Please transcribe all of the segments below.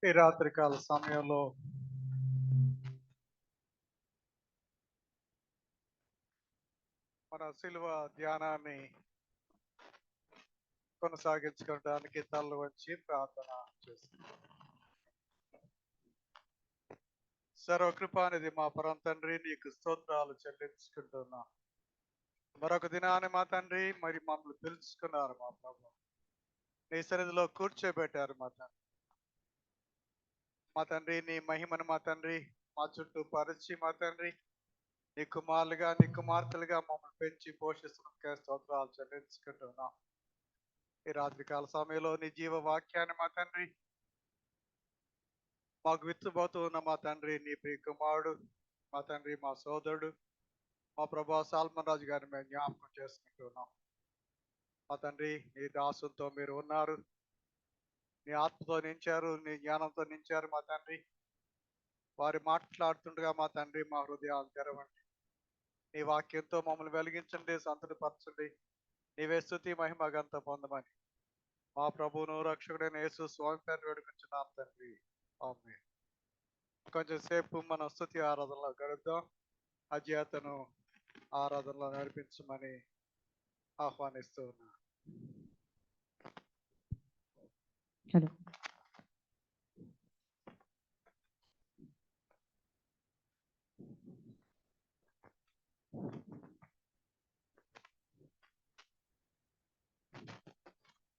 ఈ రాత్రికాల సమయంలో మన శిలువ ధ్యానాన్ని కొనసాగించుకోవడానికి తలలు వచ్చి ప్రార్థన చేస్తున్నాం. సర్వకృపానిధి మా పరమ తండ్రి, నీకు స్తోత్రాలు చెల్లించుకుంటున్నా. మరొక దినాన్ని మా తండ్రి మరి మమ్మల్ని పిలుచుకున్నారు మా ప్రభు, నీ సన్నిధిలో కూర్చోబెట్టారు మా తండ్రి నీ మహిమను మా తండ్రి మా చుట్టూ పరిచి మా తండ్రి నీ కుమారులుగా నీ కుమార్తెలుగా మమ్మల్ని పెంచి పోషిస్తున్న స్తోత్రాలు చెల్లించుకుంటున్నాం. ఈ రాత్రికాల సమయంలో నీ జీవ వాక్యాన్ని మా తండ్రి మాకు విత్తుబోతూ ఉన్న మా తండ్రి నీ ప్రియ కుమారుడు మా తండ్రి మా సోదరుడు మా ప్రభా సాల్మన్ రాజు గారిని మేము జ్ఞాపకం చేసుకుంటున్నాం. మా తండ్రి నీ దాసులతో మీరు ఉన్నారు, నీ ఆత్మతో నించారు, నీ జ్ఞానంతో నించారు మా తండ్రి. వారు మాట్లాడుతుండగా మా తండ్రి మా హృదయాలు తెరవండి, నీ వాక్యంతో మమ్మల్ని వెలిగించండి, సంతృప్తిపరచండి. నీవే స్తుతి మహిమ గంత పొందమని మా ప్రభువును రక్షకుడైన యేసు స్వామి పేరు వేడుకుంటున్నాం తండ్రి, ఆమేన్. కొంచెం సేపు మన స్తుతి ఆరాధనలో గడుపుదాం. అధ్యాతను ఆరాధనలో నడిపించమని ఆహ్వానిస్తూ ఉన్నా.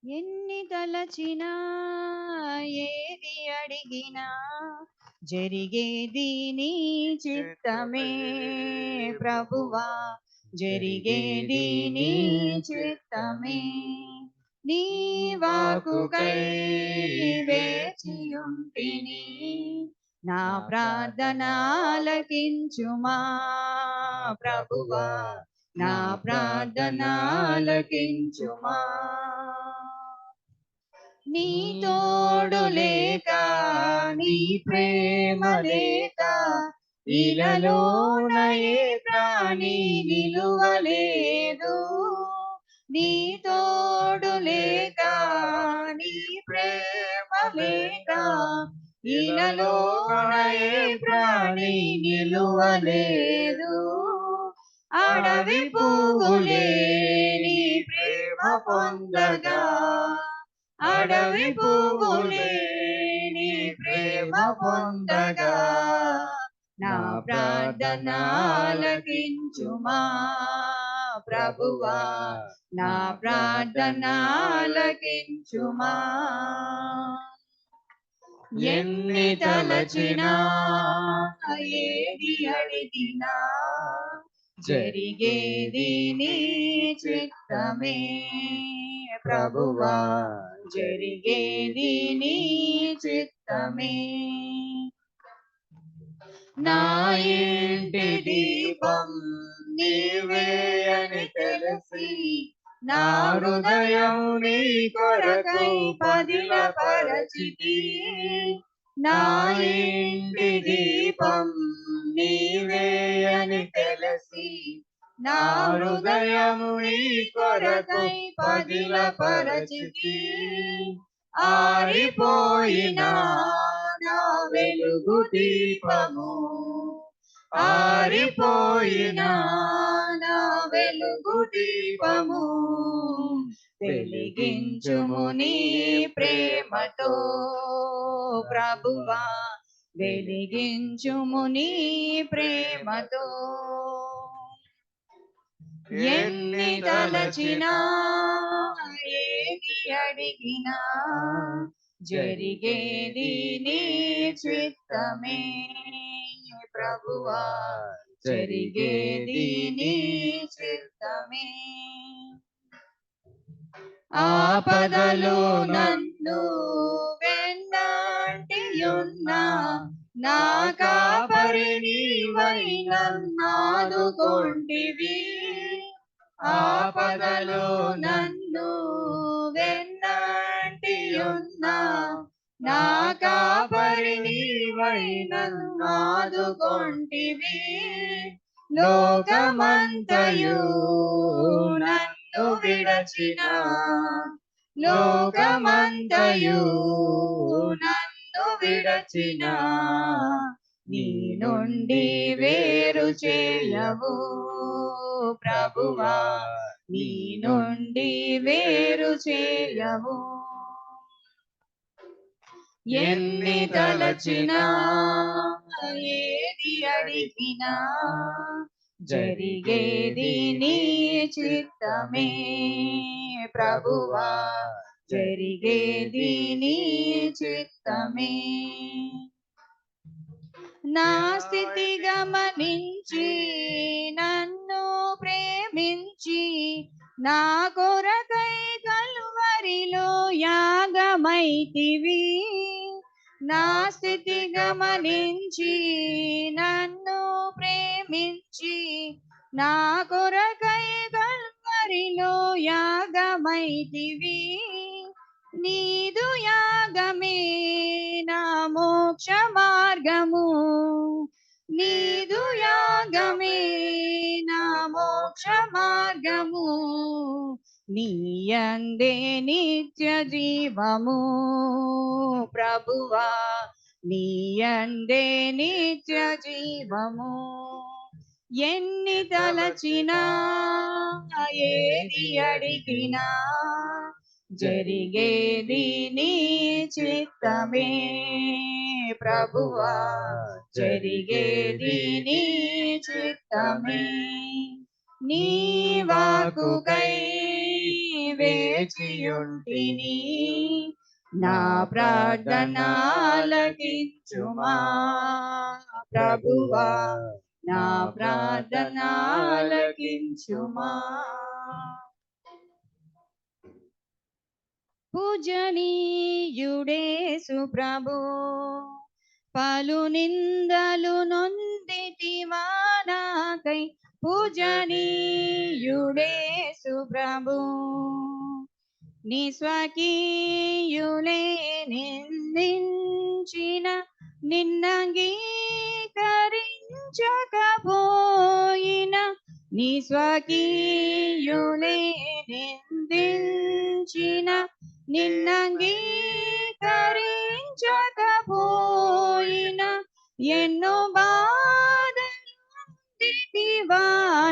ఎన్ని తలచినా ఏది అడిగినా జరిగేది నీ చిత్తమే ప్రభువా, జరిగేది నీ చిత్తమే. నీ వాక్కుకై వేచియుంటిని, నా ప్రార్థన ఆలకించుమా ప్రభువా, నా ప్రార్థన ఆలకించుమా. నీ తోడు లేక నీ ప్రేమ లేక ఇలలోన ఏ ప్రాణి నిలువలేదు. నీ తోడు లేక నీ ప్రేమ లేక ఇలలోన ఏ ప్రాణి నిలువలేదు. అడవి పువ్వులే నీ ప్రేమ పొందగా, అడవి పువ్వులే నీ ప్రేమ పొందగా, నా ప్రార్థన ఆలకించుమా ప్రభువా, నా ప్రార్థన ఆలకించుమా. ఎన్ని తలచినా ఏది అడిగినా జరిగేది నీ చిత్తమే ప్రభువా, జరిగేది నీ చిత్తమే. నా ఇంటి దీపం నీవే అని తెలిసి నా హృదయం నీ కొరకై పదిలపరచితి. నా ఇంటి దీపం నీవే అని తెలిసి నా హృదయం నీ కొరకై పదిలపరచితి. ఆరిపోయినా నా వెలుగు దీపము, ఆరిపోయినా నా వెలుగు దీపము, వెలిగించుము నీ ప్రేమతో ప్రభువా, వెలిగించుము నీ ప్రేమతో. ఎన్ని తలచినా ఏది అడిగినా జరిగేది నీ చిత్తమే ప్రభువా, జరిగేది నీ చిత్తమే. ఆపదలో నన్ను వెన్నంటియున్నా నా కాపరి నీవై నన్నాదుకొంటివి. ఆపదలో నన్ను వెన్నంటియున్నా నా కాపరి నీవై నన్నాదుకొంటివి. లోకమంతయు నన్ను విడచిన, లోకమంతయు నన్ను విడచిన నీ నుండి వేరు చేయవు ప్రభువా, నీ నుండి వేరు చేయవు. ఎన్ని తలచినా ఏది అడిగినా జరిగేది నీ చిత్తమే ప్రభువా, జరిగేది నీ చిత్తమే. నా స్థితి గమనించి నన్ను ప్రేమించి నా కొరకై కలువరిలో యాగమైతివి. నా స్థితి గమనించి నన్ను ప్రేమించి నా కొరకై కలువరిలో యాగమైతివి. నీదు యాగమే నా మోక్ష మార్గము, నీదు యాగమే నా మోక్ష మార్గము. నీయందే నిత్య జీవము ప్రభువా, నీయందే నిత్య జీవము. ఎన్ని తలచినా ఏది అడిగినా జరిగేది నీ చిత్తమే ప్రభువా, జరిగేది నీ చిత్తమే. నీ వాక్కుకై వేచియుంటిని, నా ప్రార్థన ఆలకించుమా ప్రభువా, నా ప్రార్థన ఆలకించుమా. పూజనీయుడేసు ప్రభు, పలు నిందలు నొందితివా నాకై. పూజనీయుడేసు ప్రభు, నీ స్వకీయులే నిందించిన నిన్నంగీకరించకపోయిన, నీ స్వకీయులే నిందించిన నిన్నంగీకరించకపోయిన, ఎన్నో బాధలొందితివా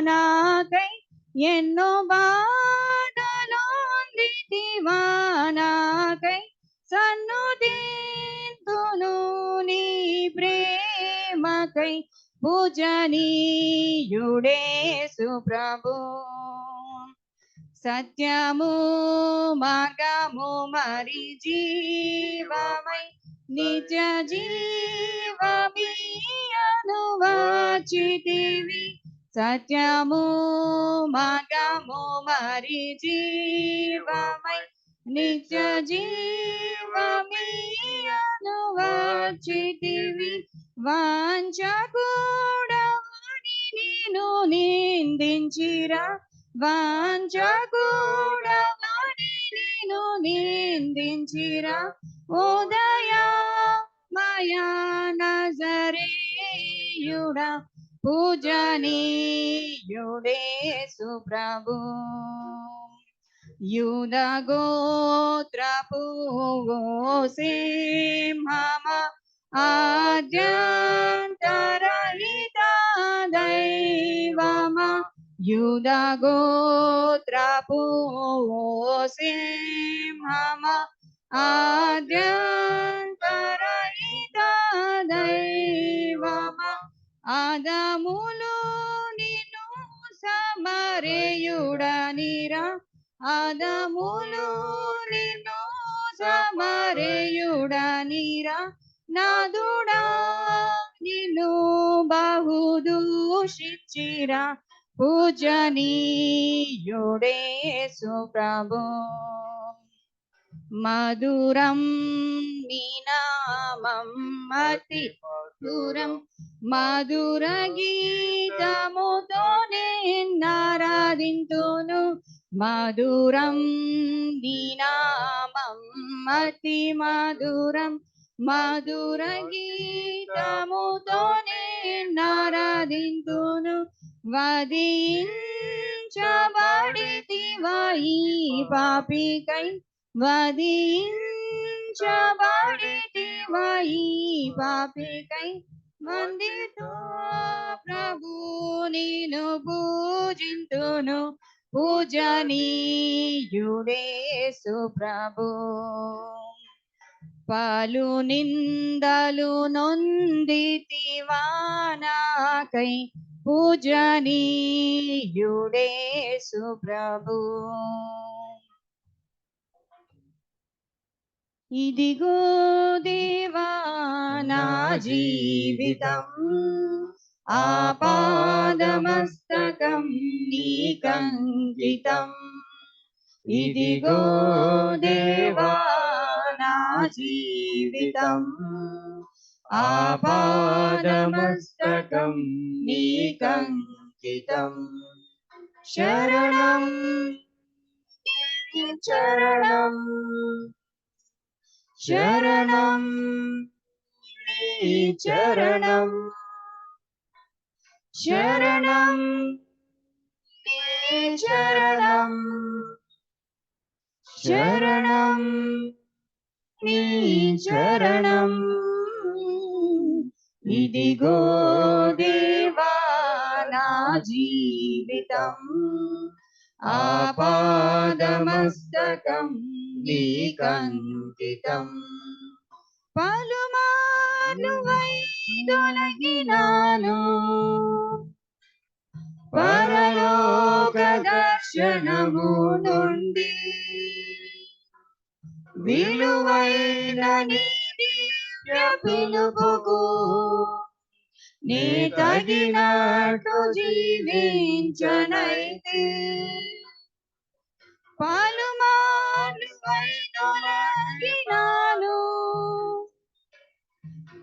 నాకై, ఎన్నో బాధలొందితివా నాకై. సన్నుతింతును నీ ప్రేమకై. పూజనీయుడేసు ప్రభు, సత్యము మార్గము మరి జీవమై నిత్య జీవమీయను వచ్చితివి. సత్యము మార్గము మరి జీవమై నిత్య జీవమీయను వచ్చితివి. వాంఛకుడవని నిన్ను నిందించిరా, వాంఛకుడవని నిన్ను నిందించిరా. ఉదయమయా నజరేయుడా, పూజనీయుడేసు ప్రభు. యూదా గోత్రపు సింహమ, ఆద్యంతరహిత దైవమ. యూదా గోత్రపు సింహమ, ఆద్యంతరహిత దైవమ. ఆదములు నిన్ను సమరేయుడనిరా, ఆదములు నిన్ను సమరేయుడనిరా. నాదుడా నిన్ను బహుదూషించిరా. పూజనీయుడేసు ప్రభు, మధురం నీ నామం అతి మధురం. మధుర గీతముతో నిన్నారాధింతును. మధురం నీ నామం అతి మధురం. మధుర గీతముతో నిన్నారాధింతును. వధించబడితివా ఈ పాపికై, వధించబడితివా దేవాయి పాపికై వందితో ప్రభు నిను పూజింతును పూజనీయుడేసు ప్రభు పలు నిందలు నొందితివా నాకై పూజనీయుడేసు ప్రభు ఇదిగో దేవా నా జీవితం ఆపాదమస్తకం నీకంకితం ఇదిగో దేవా నా జీవితం ఆపాదమస్తకం నీకంకితం శరణం చరణం శరణం నీ చరణం శరణం నీ చరణం శరణం నీ చరణం ఇదిగో దేవా నా జీవితం ఆపాదమస్తకం నీకంకితం పలుమార్లు వైదొలగినాను పరలోక దర్శనము నుండి విలువైన నీ దివ్య పిలుపుకు నే తగినట్టు జీవించనైతే పలుమార్లు వైదొలగినాను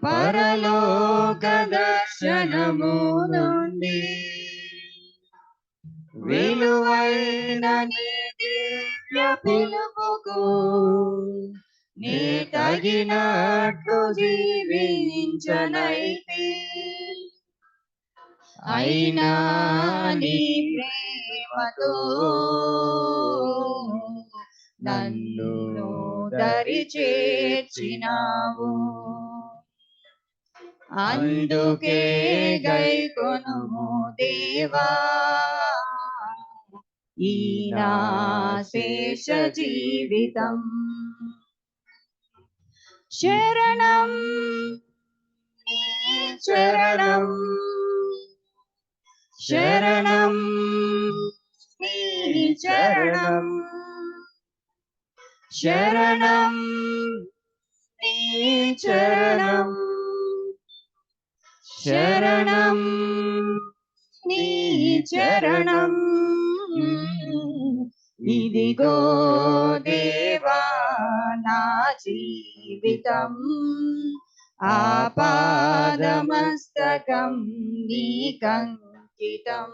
పరలోక దర్శనము నుండి విలువైన నీ దివ్య పిలుపుకు నే తగినట్టు జీవించనైతే అయినా నీ ప్రేమతో నన్ను దరి చేర్చినావు అందుకే గైకొనుము దేవా ఈ నా శేష జీవితం శరణం నీ చరణం శరణం నీ చరణం శరణం నీ చరణం శరణం నీ చరణం ఇదిగో దేవా నా జీవితం ఆపాదమస్తకం నీకంకితం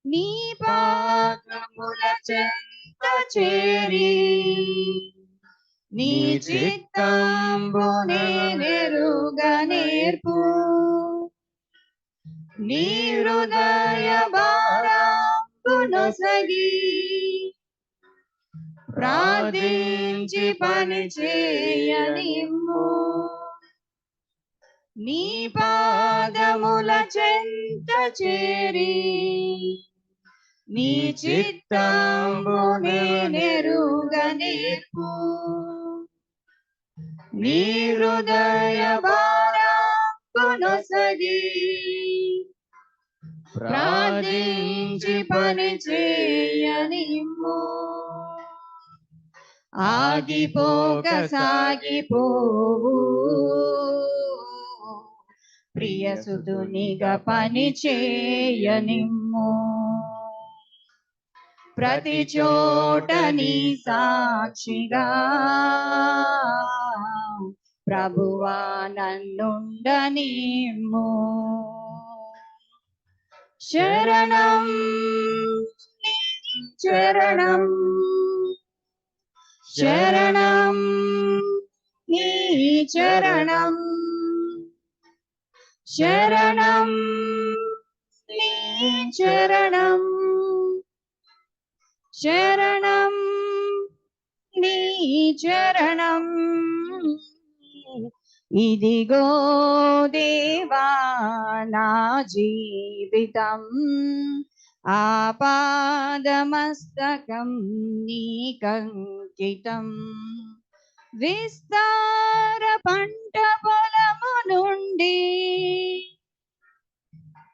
నీ పాదముల చెంత చేరి నీ చిత్తంబునే నెరుగనేర్పు నీ హృదయ భారంబునొసగి ప్రార్థించి పని చేయనిమ్ము నీ పాదముల చెంత చేరి నీ చిత్తంబునే నెరుగనేర్పు నీ హృదయ భారంబునొసగి ప్రార్థించి పని చేయనిమ్ము ఆగిపోక సాగిపోవు ప్రియసుతునిగా పని చేయనిమ్ము ప్రతి చోట నీ సాక్షిగా ప్రభువా నన్నుండనిమ్ము శరణం నీ చరణం శరణం నీ చరణం శరణం నీ చరణం శరణం నీ చరణం ఇదిగో దేవా నా జీవితం ఆపాదమస్తకం నీకంకితం విస్తార పంట పొలము నుండి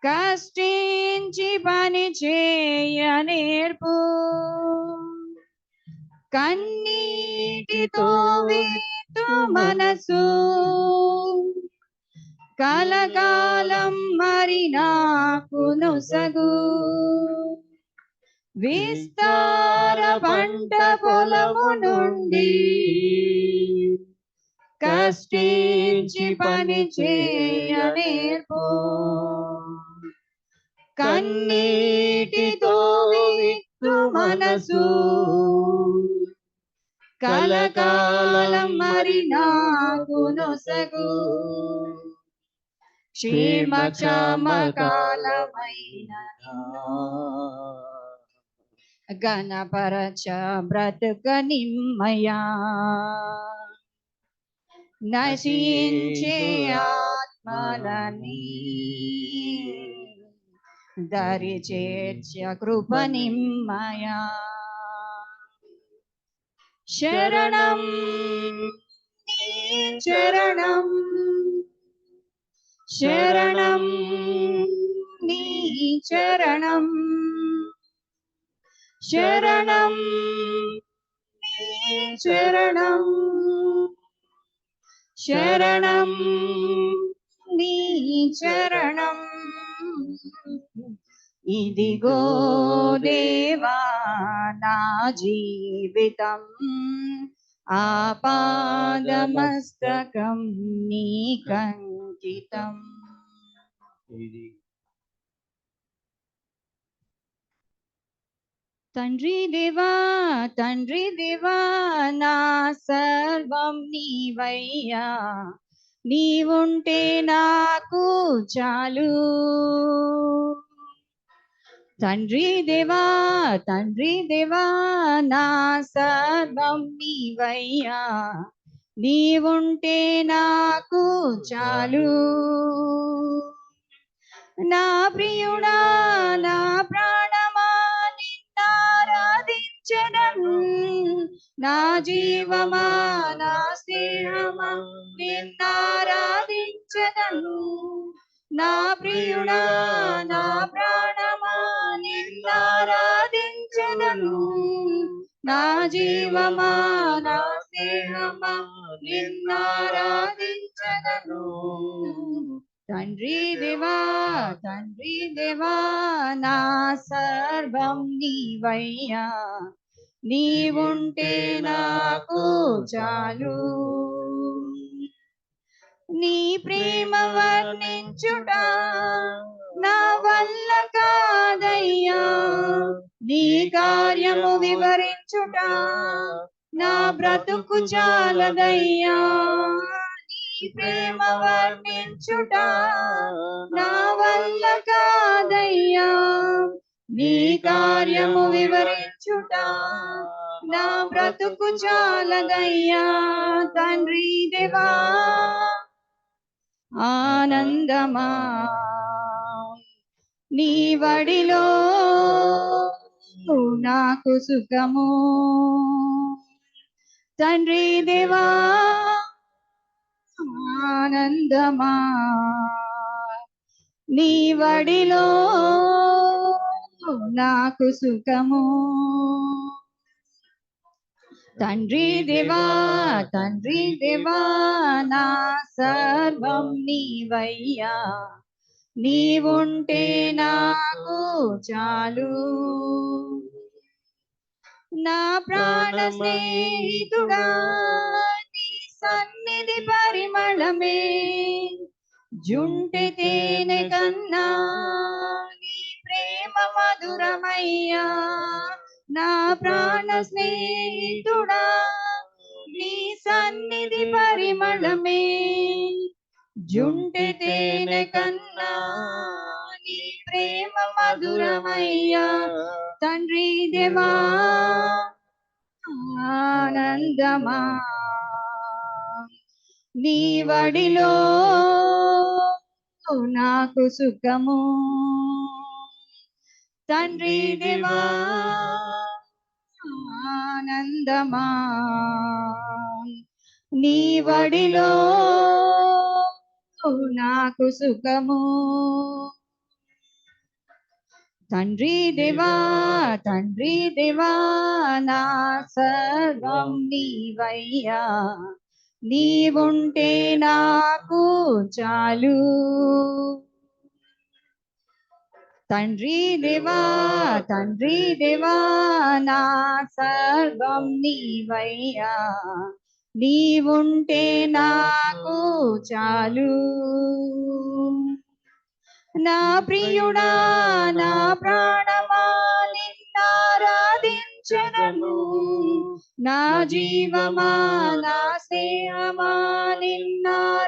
కష్టించి పని చేయ నేర్పు కన్నీటితో విత్తు మనసు కలకాలం మరి నాకు నొసగు విస్తార పంట పొలము నుండి కష్టించి పని చేయ నేర్పు కన్నీటితో విత్తు మనసు కలకాలం మరి నాకు నొసగు క్షేమ క్షమకాలమైన గణపరచ బ్రతుక నిమ్మయా నశించే ఆత్మలని దరి చేర్చ కృప నిమ్మయా శరణం నీ చరణం శరణం నీ చరణం శరణం నీ చరణం శరణం నీ చరణం ఇదిగో దేవా నా జీవితం ఆపాదమస్తకం నీకంకితం తండ్రి దేవా నా సర్వం నీవయ్యా నీవుంటే నాకు చాలు తండ్రి దేవా నా సర్వం నీవయ్యా నీవుంటే నాకు చాలు నా ప్రియుడా నా ప్రాణమా నిన్నారాధించెదను నా జీవమా నా స్నేహమా నిన్నారాధించెదను నా ప్రియుడా నా ప్రాణమా నిన్నారాధించెదను నా జీవమా నా స్నేహమా నిన్నారాధించెదను తండ్రి దేవా నా సర్వం నీవయ్యా నీవుంటే నాకు చాలు నీ ప్రేమ వర్ణించుట నా వల్ల కాదయ్యా నీ కార్యము వివరించుట నా బ్రతుకు చాలదయ్యా నీ ప్రేమ వర్ణించుట నా వల్ల కాదయ్యా నీ కార్యము వివరించుట నా బ్రతుకు చాలదయ్యా తండ్రి దేవా ఆనందమా నీ వడిలో నాకు సుఖము తండ్రి దేవా ఆనందమా నీ వడిలో నాకు సుఖము తండ్రి దేవా నా సర్వం నీవయ్యా నీవుంటే నాకు చాలు నా ప్రాణ స్నేహితుడా నీ సన్నిధి పరిమళమే జుంటె తేనె కన్నా నీ ప్రేమ మధురమయ్యా నా ప్రాణ స్నేహితుడా నీ సన్నిధి పరిమళమే జుంటె తేనె కన్నా నీ ప్రేమ మధురమయ్యా తండ్రి దేవా ఆనందమా నీ వడిలో నాకు సుఖము. తండ్రి దేవా ఆనందమా, నీ వడిలో నాకు సుఖము. తండ్రి దేవా తండ్రి దేవా నా సర్వం నీవయ్యా, నీవుంటే నాకు చాలు. తండ్రి దేవా నా సర్వం నీవయ్యా, నీవుంటే నాకు చాలు. నా ప్రియుడా నా ప్రాణమా నిన్నారాధించెదను, నా జీవమా నా స్నేహమా నిన్నారాధించెదను.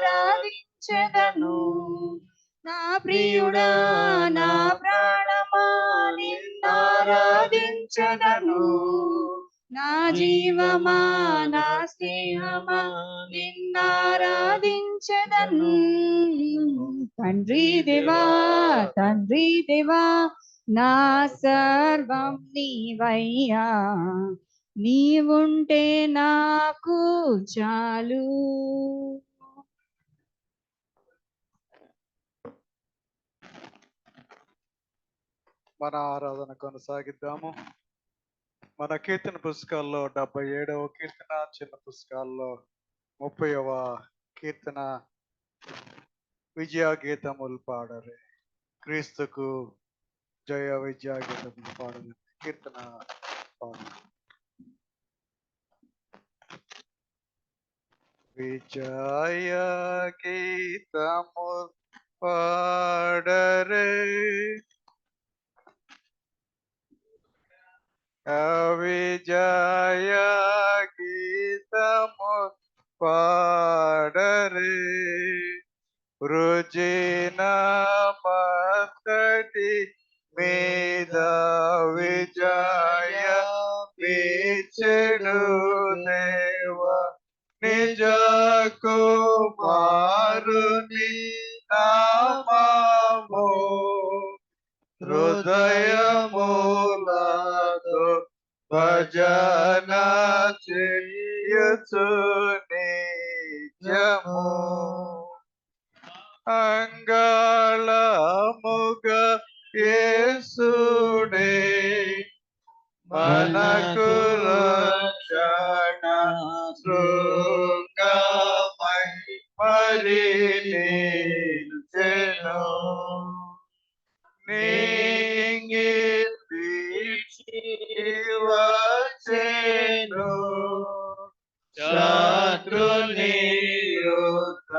నా ప్రియుడా నా ప్రాణమా నిన్నారాధించెదను, నా జీవమా నా స్నేహమా నిన్నారాధించెదను. తండ్రి దేవా నా సర్వం నీవయ్యా, నీవుంటే నాకు చాలు. మన ఆరాధన కొనసాగిద్దాము. మన కీర్తన పుస్తకాల్లో 77వ కీర్తన, చిన్న పుస్తకాల్లో 30వ కీర్తన విజయ గీతములు పాడరే. క్రీస్తుకు జయ విజయ గీతములు పాడరే. కీర్తన పాడరే. విజయ గీతము పాడరే, విజయ గీతము పాడరే. రుజిన మస్తటి మీద విజయ పిచెడు దేవ, నిజ కుమారుని నామము హృదయములతో భజన చేయుచు నిత్యము. అంగళముగా యేసుడే మనకు రక్షణ శృంగమై మరి నిలిచెను. నింగి తీర్చి వచ్చెను, శత్రుని యుద్ధ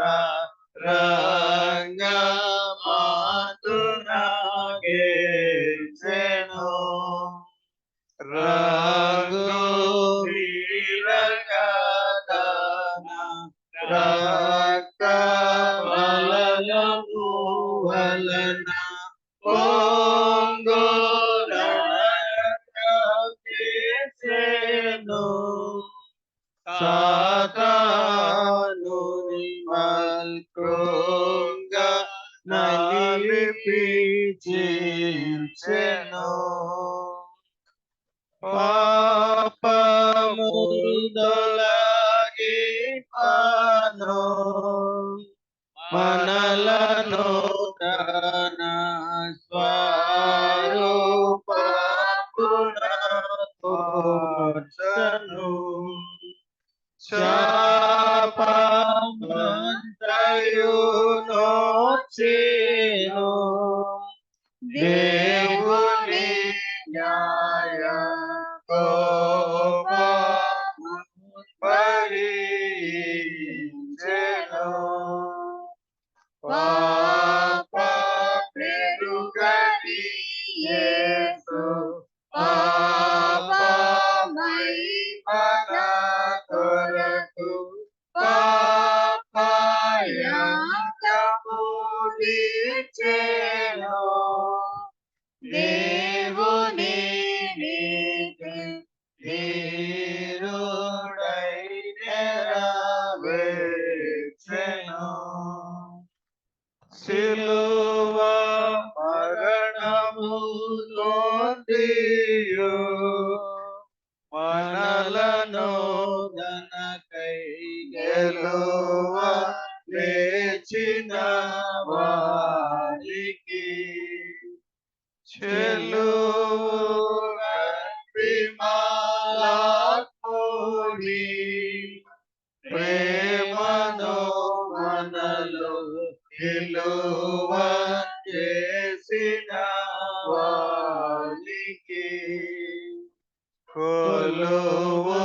రంగమందున గెలిచెను. రఘువీరగాథన రక్తమలనము వలన పొంగులనగెసెను. సాతానుని మల్కృంగ నలిపి చీల్చెను. పాపములు తొలగించెను, మనలను తన స్వరూపమున పోర్చెను. శాపమంతయు నోచెను, దేవుని న్యాయ కోపము భరించెను. పాప పెరుగని యేసు పాపమై మన కొరకు పాపయాగము తీర్చెను. దేవుని నీతి ధీరుడై నెరవేర్చెను. సిలువ మరణము నొందియు మనలను ఘనకై గెలువ లేచిన వారికి చెలువీ ప్రేమను మనలో నిలువ చేసిన వారికి కొలువు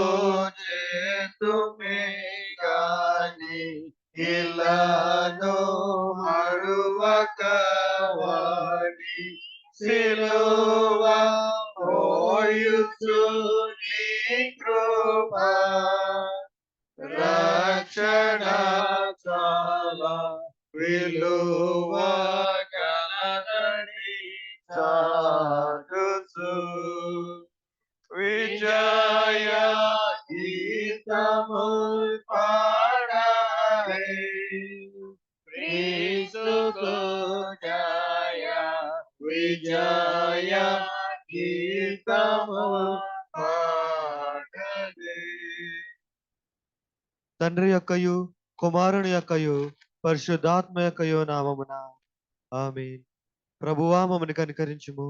చేతుమే గాని ఇలాను మరువక వాడి సిలువ పోయుచు నీ కృప రక్షణ చాలా విలువ గలదని చాటుచు విజయ గీతము పాడారే క్రీస్తుకు జయ విజయ గీతము పాడరే. తండ్రి యొక్కయు కుమారుని యొక్కయు పరిశుద్ధాత్మ యొక్కయు నామమున ఆమేన్. ప్రభువా మమ్మను కనికరించుము.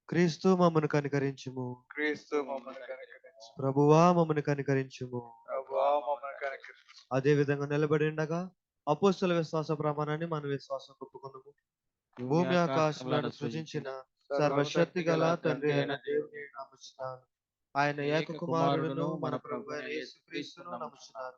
క్రీస్తు మమ్మను కనికరించుము. క్రీస్తు మమ్మల్ని కనికరించు. ప్రభువా మమ్మను కనికరించుము. ప్రభువా మమ్మల్ని కనికరించు. అదే విధంగా నిలబడి ఉండగా అపోస్తల విశ్వాస ప్రమాణాన్ని మన విశ్వాసం ఒప్పుకొనుము. భూమి ఆకాశములను సృజించిన సర్వశక్తి గల తండ్రి అయిన దేవుని నమ్ముచున్నాను. ఆయన ఏక కుమారుడును మన ప్రభు అయిన యేసుక్రీస్తును నమ్ముచున్నాను.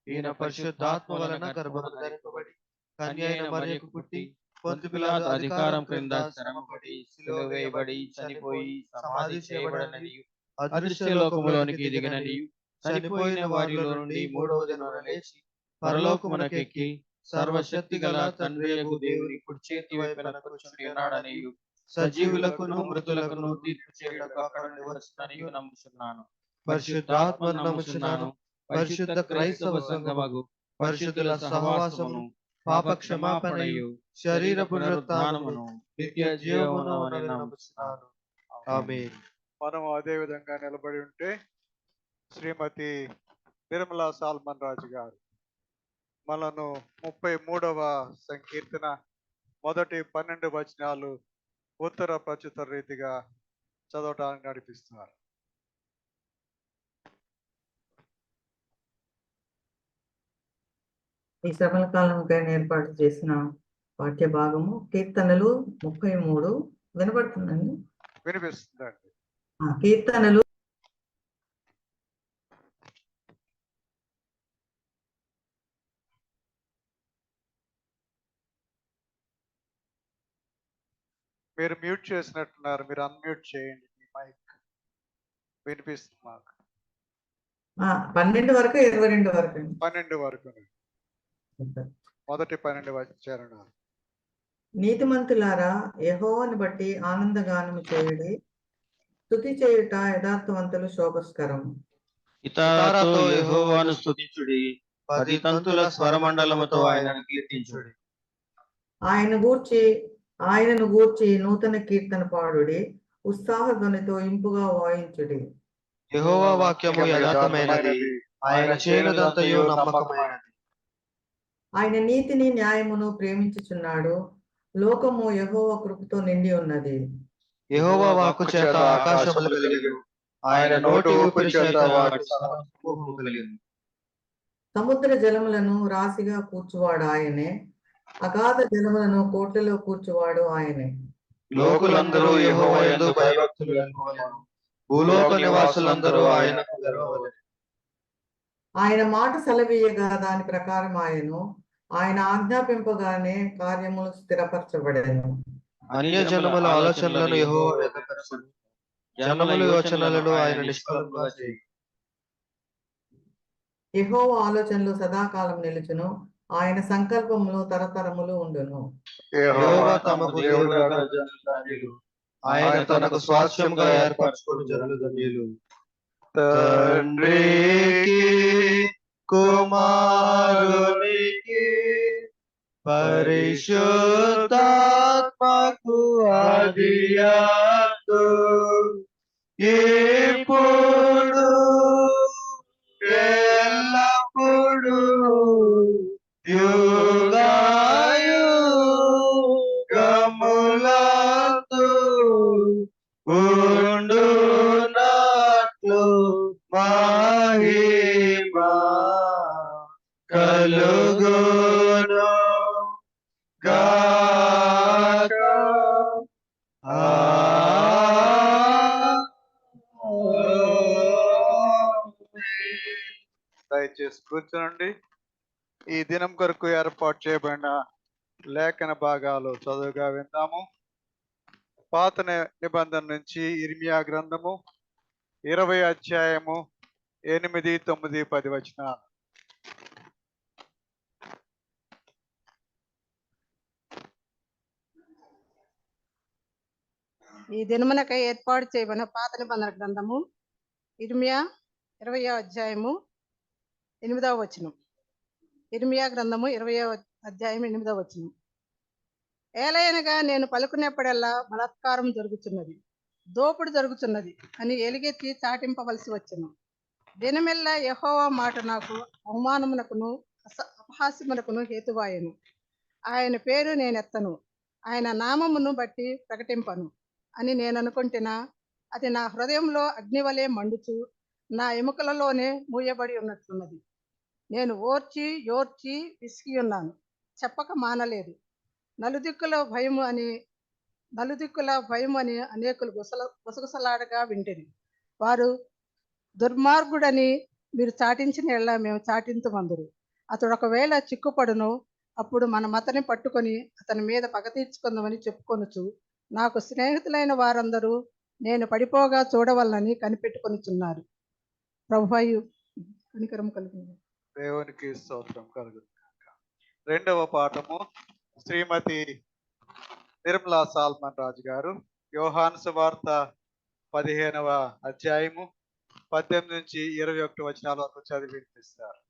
ఈయన పరిశుద్ధాత్మ వలన గర్భము ధరింపబడి కన్య అయిన మరియకు పుట్టి పొంతు పిలాతు అధికారం క్రింద శ్రమపడి సిలువ వేయబడి చనిపోయి సమాధి చేయబడననియు అదృశ్య లోకములోనికి దిగిననియు చనిపోయిన వారిలో నుండి మూడవ దినమున లేచి పరలోకమునకెక్కి సర్వశక్తి గల తండ్రియగు దేవుని కుడి చేతి వైపున కూర్చుని ఉన్నాడనియు సజీవులకును మృతులకును తీర్పు చేయుటకు అక్కడ నివసించుననియు నమ్ముచున్నాను. పరిశుద్ధాత్మను నమ్ముచున్నాను. పరిశుద్ధ క్రైస్తవ సంఘమగు పరిశుద్ధుల సహవాసమును పాప క్షమాపణయు శరీర పునరుత్థానమును నిత్య జీవమును నమ్ముచున్నాను. ఆమేన్. మనం అదే విధంగా నిలబడి ఉంటే శ్రీమతి నిర్మలా సాల్మన్ రాజు గారు మనను 33వ సంకీర్తన మొదటి 12 వచనాలు ఉత్తర ప్రచుత రీతిగా చదవటానికి నడిపిస్తున్నారు. ఈ శ్రమల కాలంకై ఏర్పాటు చేసిన పాఠ్య భాగము కీర్తనలు 33 వినపడుతుందండి. వినిపిస్తుందండి. కీర్తనలు మీరు మ్యూట్ చేసినట్టున్నారు, మీరు అన్మ్యూట్ చేయండి మీ మైక్. వినిపిస్తుంది మాకు. 12 వరకు 22 వరకు 12 వరకు మొదటి 12 చరణాలు. నీతిమంతులారా యెహోవాను బట్టి ఆనందగానము చేయుడి, స్తుతి చేయుట యథార్థవంతులు శోభస్కరం. ఇతరతో యెహోవాను స్తుతించుడి, 10 తంతుల స్వరమండలముతో ఆయనను కీర్తించుడి. ఆయనను గూర్చి నూతన కీర్తన పాడుడి, ఉత్సాహ ధ్వనితో ఇంపుగా వాయించుడి. యెహోవా వాక్యము యథార్థమైనది, ఆయన చేయనదంతయు నమ్మకమైనది. ఆయన నీతిని న్యాయమును ప్రేమించుచున్నాడు, లోకము యెహోవా కృపతో నిండి ఉన్నది. యెహోవా వాక్కు చేత ఆకాశములు కలిగెను, ఆయన నోటి ఊపిరి చేత వాటి సమూహము కలిగెను. సముద్ర జలములను రాశిగా కూర్చువాడు ఆయనే, అగాధ జలములను కోట్లలో కూర్చువాడు ఆయనే. లోకులందరూ యెహోవా యందు భయభక్తులు గలవారు, భూలోక నివాసులందరూ ఆయనకు గర్వవలెను. ఆయన మాట సెలవీయగా దాని ప్రకారం ఆయన ఆజ్ఞాపింపగానే కార్యములు స్థిరపరచబడెను. అన్యజనముల ఆలోచనలను యెహోవా వ్యక్తపరచును, జనముల యోచనలను ఆయన నిష్ఫలముగా చేయును. యెహోవా ఆలోచనలు సదాకాలం నిలుచును, ఆయన సంకల్పములు తరతరములు ఉండును. యెహోవా తమకు దేవుడుగా గల జనులు ధన్యులు, ఆయన తనకు స్వాస్థ్యముగా ఏర్పరచుకుని జనులు ధన్యులు. తండ్రికి కుమారునికి పరిశుద్ధాత్మకు ఆదియందు ఇప్పుడు ఎల్లప్పుడు యుగాయుగములందు ఉండునట్లు మహిమా కలుగును గాక. దయచేసి కూర్చోండి. ఈ దినం కొరకు ఏర్పాటు చేయబడిన లేఖన భాగాలు చదువుగా విందాము. పాత నిబంధన నుంచి ఇర్మియా గ్రంథము 20 అధ్యాయము 8, 9, 10 వచనాలు. ఈ దినమునకై ఏర్పాటు చేయబడిన పాత నిబంధన గ్రంథము ఇర్మియా 20వ అధ్యాయము 8వ వచనం. ఇర్మియా గ్రంథము 20వ అధ్యాయం 8వ వచనం. ఏలయనగా నేను పలుకునేప్పుడల్లా బలాత్కారం జరుగుతున్నది, దోపుడు జరుగుతున్నది అని ఎలుగెత్తి చాటింపవలసి వచ్చును. దినమెల్లా యెహోవా మాట నాకు అవమానమునకును అపహాస్యమునకును హేతువాయను. ఆయన పేరు నేనెత్తను, ఆయన నామమును బట్టి ప్రకటింపను అని నేను అనుకుంటున్నా. అది నా హృదయంలో అగ్నివలే మండుచు నా ఎముకలలోనే మూయబడి ఉన్నట్లున్నది. నేను ఓర్చి యోర్చి విసిగి ఉన్నాను, చెప్పక మానలేదు. నలుదిక్కుల భయము అని అనేకులు గుసగుసలాడగా వింటిని. వారు దుర్మార్గుడని మీరు చాటించిన ఎడల మేము చాటింతుమందురు. అతడు ఒకవేళ చిక్కుపడును, అప్పుడు మన మతని పట్టుకొని అతని మీద పగ తీర్చుకుందామని చెప్పుకొనుచు నాకు స్నేహితులైన వారందరూ నేను పడిపోగా చూడవలనని కనిపెట్టుకొనిచున్నారు. ప్రభువా కనికరం కలుగును. దేవునికి స్తోత్రం కలుగును. రెండవ పాఠము శ్రీమతి నిర్మలా సాల్మన్ రాజు గారు యోహాను సువార్త 15వ అధ్యాయము 18 నుంచి 21 వచనాల వరకు చదివి వినిపిస్తారు.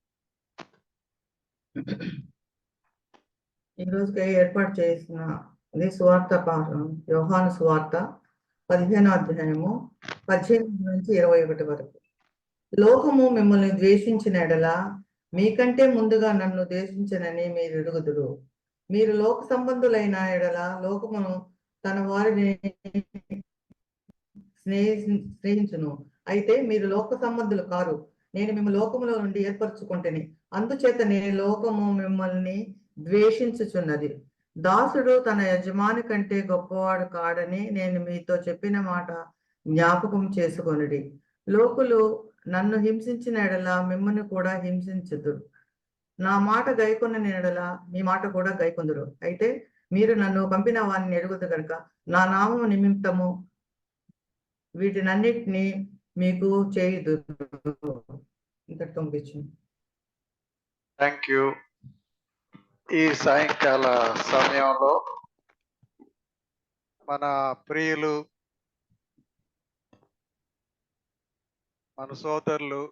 ఈ రోజుకి ఏర్పాటు చేసిన సువార్త పాఠం యోహాను సువార్త 15వ అధ్యాయము 18 నుంచి 21 వరకు. లోకము మిమ్మల్ని ద్వేషించిన ఎడల మీకంటే ముందుగా నన్ను ద్వేషించనని మీరు ఎరుగుదురు. మీరు లోక సంబంధులైన ఎడల లోకమును తన వారిని స్నేహించును. అయితే మీరు లోక సంబంధులు కారు, నేను మిమ్మల్ని లోకములో నుండి ఏర్పరచుకుంటేని. అందుచేతనే లోకము మిమ్మల్ని ద్వేషించుచున్నది. దాసుడు తన యజమాని కంటే గొప్పవాడు కాడని నేను మీతో చెప్పిన మాట జ్ఞాపకం చేసుకొనుడి. లోకులు నన్ను హింసించిన ఎడల మిమ్మల్ని కూడా హింసించుదురు. నా మాట గైకొన్న ఎడల మీ మాట కూడా గైకొందురు. అయితే మీరు నన్ను పంపిన వారిని ఎరుగుదు కనుక నా నామము నిమిత్తము వీటినన్నిటినీ మీకు చేయుదురు. ఇంతటితో ముగించు. Thank you. ఈ సాయంకాల సమయంలో మన ప్రియులు, మన సోదరులు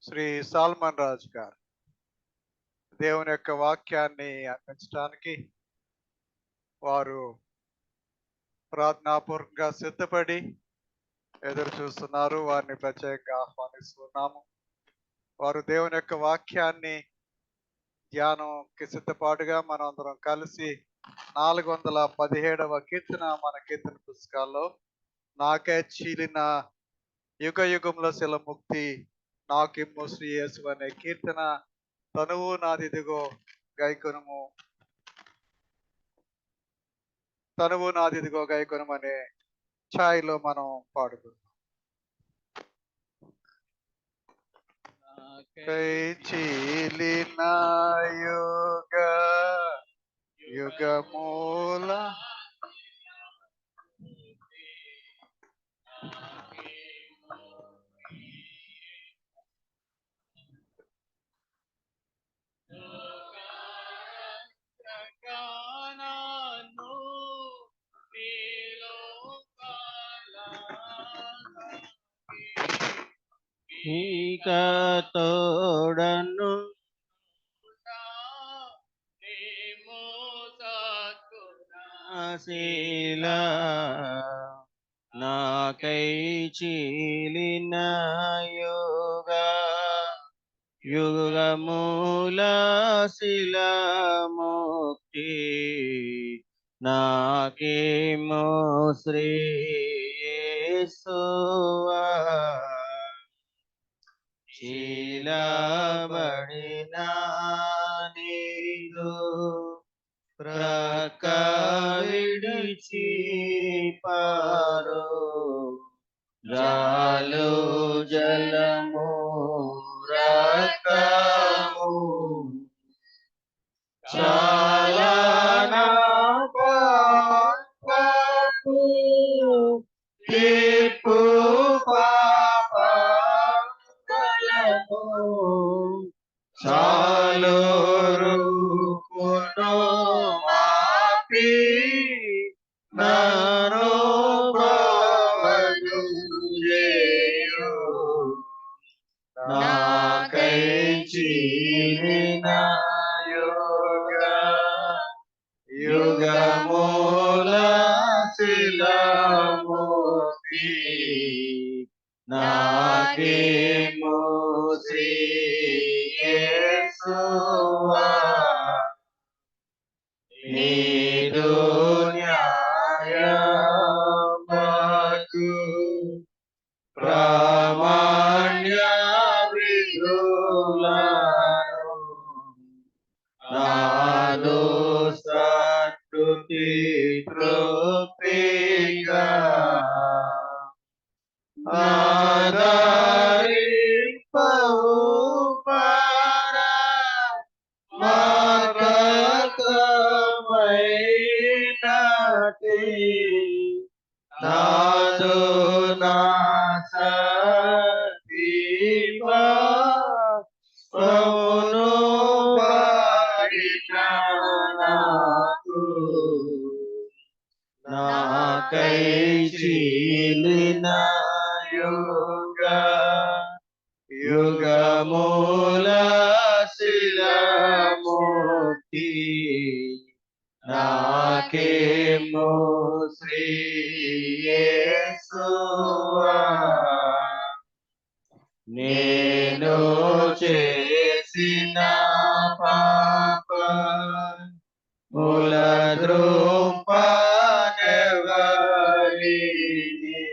శ్రీ సాల్మన్ రాజు గారు దేవుని యొక్క వాక్యాన్ని అందించడానికి వారు ప్రార్థనాపూర్వకంగా సిద్ధపడి ఎదురు చూస్తున్నారు. వారిని ప్రత్యేకంగా ఆహ్వానిస్తున్నాము. వారు దేవుని యొక్క వాక్యాన్ని ధ్యానంకి సిద్ధపాటుగా మనందరం కలిసి 417వ కీర్తన మన కీర్తన పుస్తకాల్లో నాకే చీలిన యుగ యుగంలో శిలముక్తి నాకిమ్ము శ్రీ యేసు అనే కీర్తన తనువు నాదిదిగో గైకొనుము, తనువు నాదిదిగో గైకొనుము అనే ఛాయలో మనం పాడుకుందాం. కై చీలిన యుగ యుగమూల ఇక తోడను శీలా నాకై చీలిన యుగమూల శిలముక్తి నాకేమో శ్రేయస్సువా శీలబడిన నీదు ప్రక్క విడిచి పారో జాలు జలము రకము చాలా నా పాపపు తీర్పు పాపలము చాలు రూపును మాపి నను బ్రోవను చేయు నాకై చీలిన యుగమూల శిలముక్తి నాకేమో శ్రేయస్సువా నీదు న్యాయముకు ప్రామాణ్య విధులను నాదు సంస్కృతి తృప్తిగా ఆదరింపవు పరా మార్గమైనటి నాదు నా సతీవా స్వమును వాడిన నాకు నాకై చీలిన యుగమూల శిలముక్తి నాకేమో శ్రేయస్సువా నేను చేసిన పాప మూల ద్రూపనెవరిని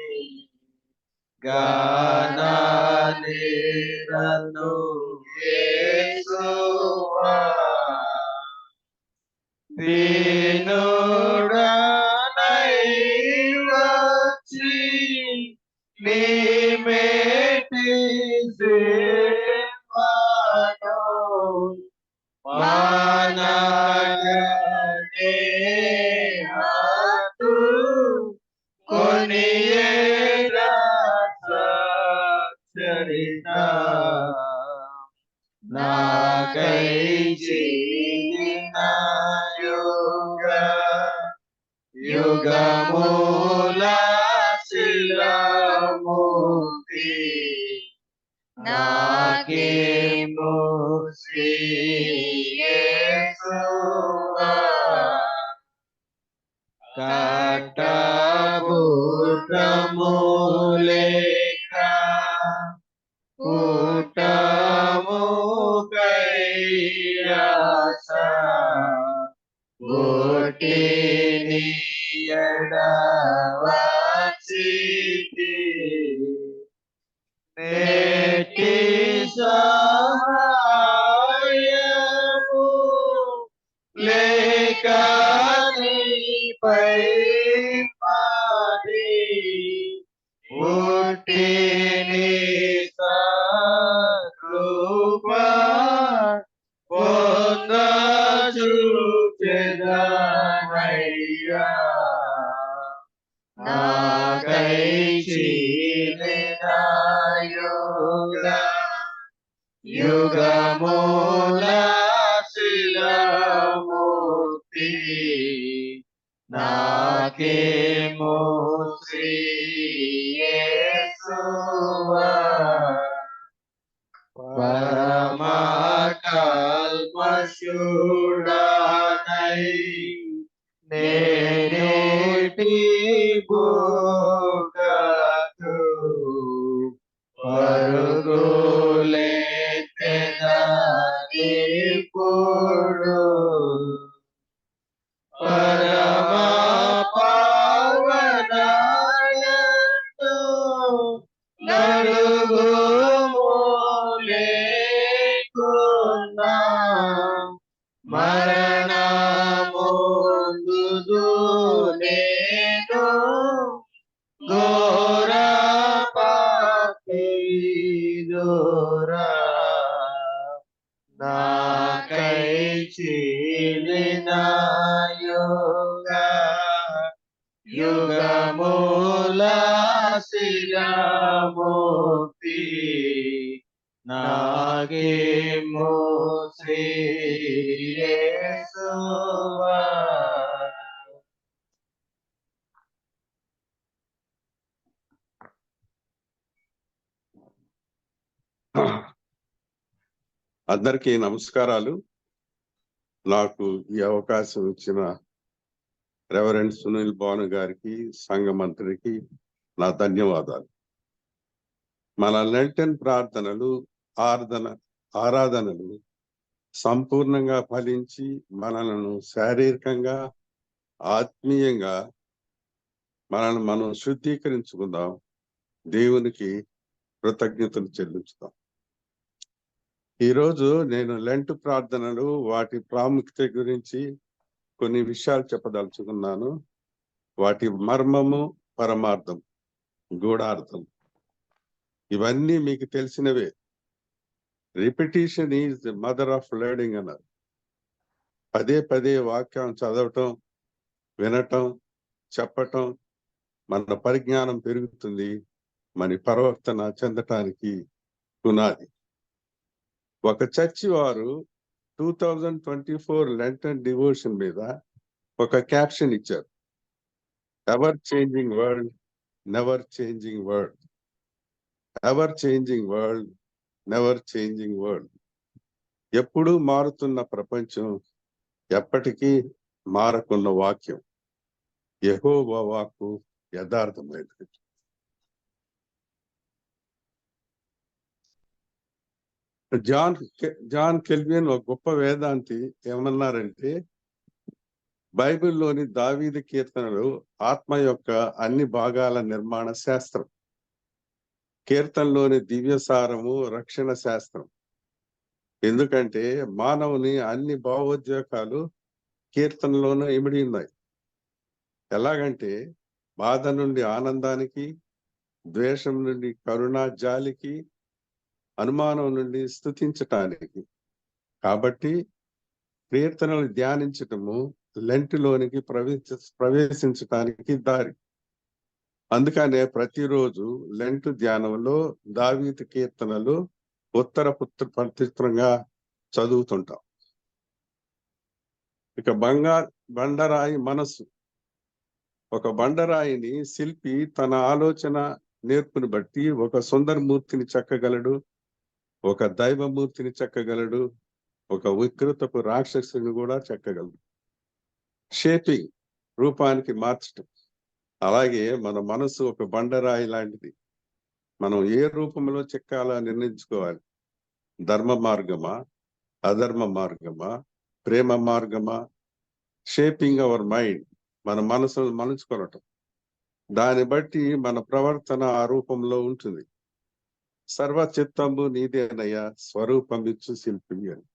గాననిరను యేసువా దీనుడనై వచ్చి నీ మేటి సేవను మానగనే హతు కొనియేర సచ్చరిత నాకై చీలిన యుగమూల శిలముక్తి నాకేమో శ్రేయస్సువా కట్టబూటములేక కూటము కైయాస గోటిని ఎడవచితి నేటి సహాయము లేక నీపై పాడి పుట్టిని కృప పొందచూచెదనయ్యా నాకై చీలిన యుగమూల శిలముక్తి నాకేమో శ్రేయస్సువా పరమ కల్మషుడా నేటి భూగకు పరుగులెత్తెదనిప్పుడు పరమ పావనాయందు నడుగుము లేకున్నా మరణముందుదు నేను ఘోర పాపి దూరా నాకై చీలిన యుగ యుగముల శిలముక్తి నాకేమో శ్రీ యేసువా. అందరికీ నమస్కారాలు. నాకు ఈ అవకాశం ఇచ్చిన రెవరెండ్ సునీల్ భాను గారికి, సంఘ మంత్రికి నా ధన్యవాదాలు. మన లెంటన్ ప్రార్థనలు, ఆరాధనలు సంపూర్ణంగా ఫలించి మనలను శారీరకంగా, ఆత్మీయంగా మనల్ని మనం శుద్ధీకరించుకుందాం. దేవునికి కృతజ్ఞతలు చెల్లించుదాం. ఈరోజు నేను లెంట్ ప్రార్థనలు, వాటి ప్రాముఖ్యత గురించి కొన్ని విషయాలు చెప్పదలుచుకున్నాను. వాటి మర్మము, పరమార్థం, గూఢార్థం ఇవన్నీ మీకు తెలిసినవే. Repetition is the mother of learning అన్నారు. పదే పదే వాక్యం చదవటం, వినటం, చెప్పటం మన పరిజ్ఞానం పెరుగుతుంది, మన పరివర్తన చెందటానికి పునాది. ఒక చర్చి వారు 2024 లెంటన్ డివోషన్ మీద ఒక క్యాప్షన్ ఇచ్చారు. Ever changing world, never changing world. Ever changing world, never changing world. ఎప్పుడూ మారుతున్న ప్రపంచం, ఎప్పటికీ మారకున్న వాక్యం. యెహోవా వాక్కు యథార్థమైనది. జాన్ కెల్విన్ ఒక గొప్ప వేదాంతి ఏమన్నారంటే, బైబిల్లోని దావీదు కీర్తనలు ఆత్మ యొక్క అన్ని భాగాల నిర్మాణ శాస్త్రం. కీర్తనలోని దివ్యసారము రక్షణ శాస్త్రం. ఎందుకంటే మానవుని అన్ని భావోద్వేగాలు కీర్తనలోనూ ఇమిడి ఉన్నాయి. ఎలాగంటే బాధ నుండి ఆనందానికి, ద్వేషం నుండి కరుణ జాలికి, అనుమానం నుండి స్తుతించటానికి. కాబట్టి కీర్తనలు ధ్యానించటము లెంటులోనికి ప్రవేశించటానికి దారి. అందుకనే ప్రతిరోజు లెంటు ధ్యానంలో దావీదు కీర్తనలు ఉత్తర పత్రంగా చదువుతుంటాం. ఇక బండరాయి మనస్సు. ఒక బండరాయిని శిల్పి తన ఆలోచన నేర్పుని బట్టి ఒక సుందరమూర్తిని చెక్కగలడు, ఒక దైవమూర్తిని చెక్కగలడు, ఒక వికృతపు రాక్షసుని కూడా చెక్కగలడు. షేపింగ్, రూపానికి మార్చటం. అలాగే మన మనసు ఒక బండరాయి లాంటిది. మనం ఏ రూపంలో చెక్కాలో నిర్ణయించుకోవాలి. ధర్మ మార్గమా, అధర్మ మార్గమా, ప్రేమ మార్గమా? షేపింగ్ అవర్ మైండ్, మన మనసును మలుచుకోవటం. దాన్ని బట్టి మన ప్రవర్తన ఆ రూపంలో ఉంటుంది. సర్వ చిత్తంబు నీదేనయ్యా, స్వరూపం ఇచ్చు శిల్పి అని.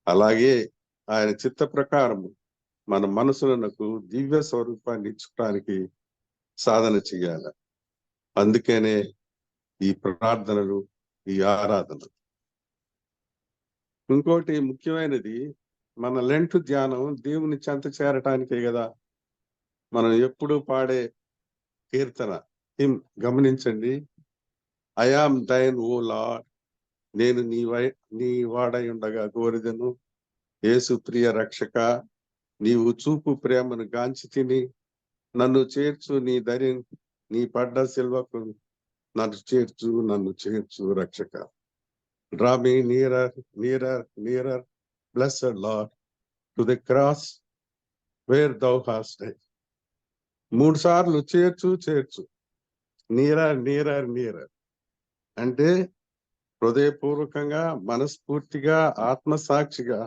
అలాగే ఆయన చిత్త ప్రకారము మన మనసులకు దివ్య స్వరూపాన్ని ఇచ్చడానికి సాధన చెయ్యాలి. అందుకనే ఈ ప్రార్థనలు, ఈ ఆరాధనలు. ఇంకోటి ముఖ్యమైనది, మన లెంటు ధ్యానం దేవుని చెంత చేరటానికే కదా. మనం ఎప్పుడు పాడే కీర్తన హిమ్ గమనించండి. I am thine O Lord, నేను నీ వాడై ఉండగా కోరిదను. యేసు ప్రియ రక్షక, నీవు చూపు ప్రేమను గాంచి తిని నన్ను చేర్చు, నీ పడ్డ సిల్వకు నన్ను చేర్చు రక్షక. Draw me nearer, nearer, nearer, blessed Lord, to the cross where thou hast. 3 సార్లు చేర్చు నీరర్ అంటే హృదయపూర్వకంగా, మనస్ఫూర్తిగా, ఆత్మసాక్షిగా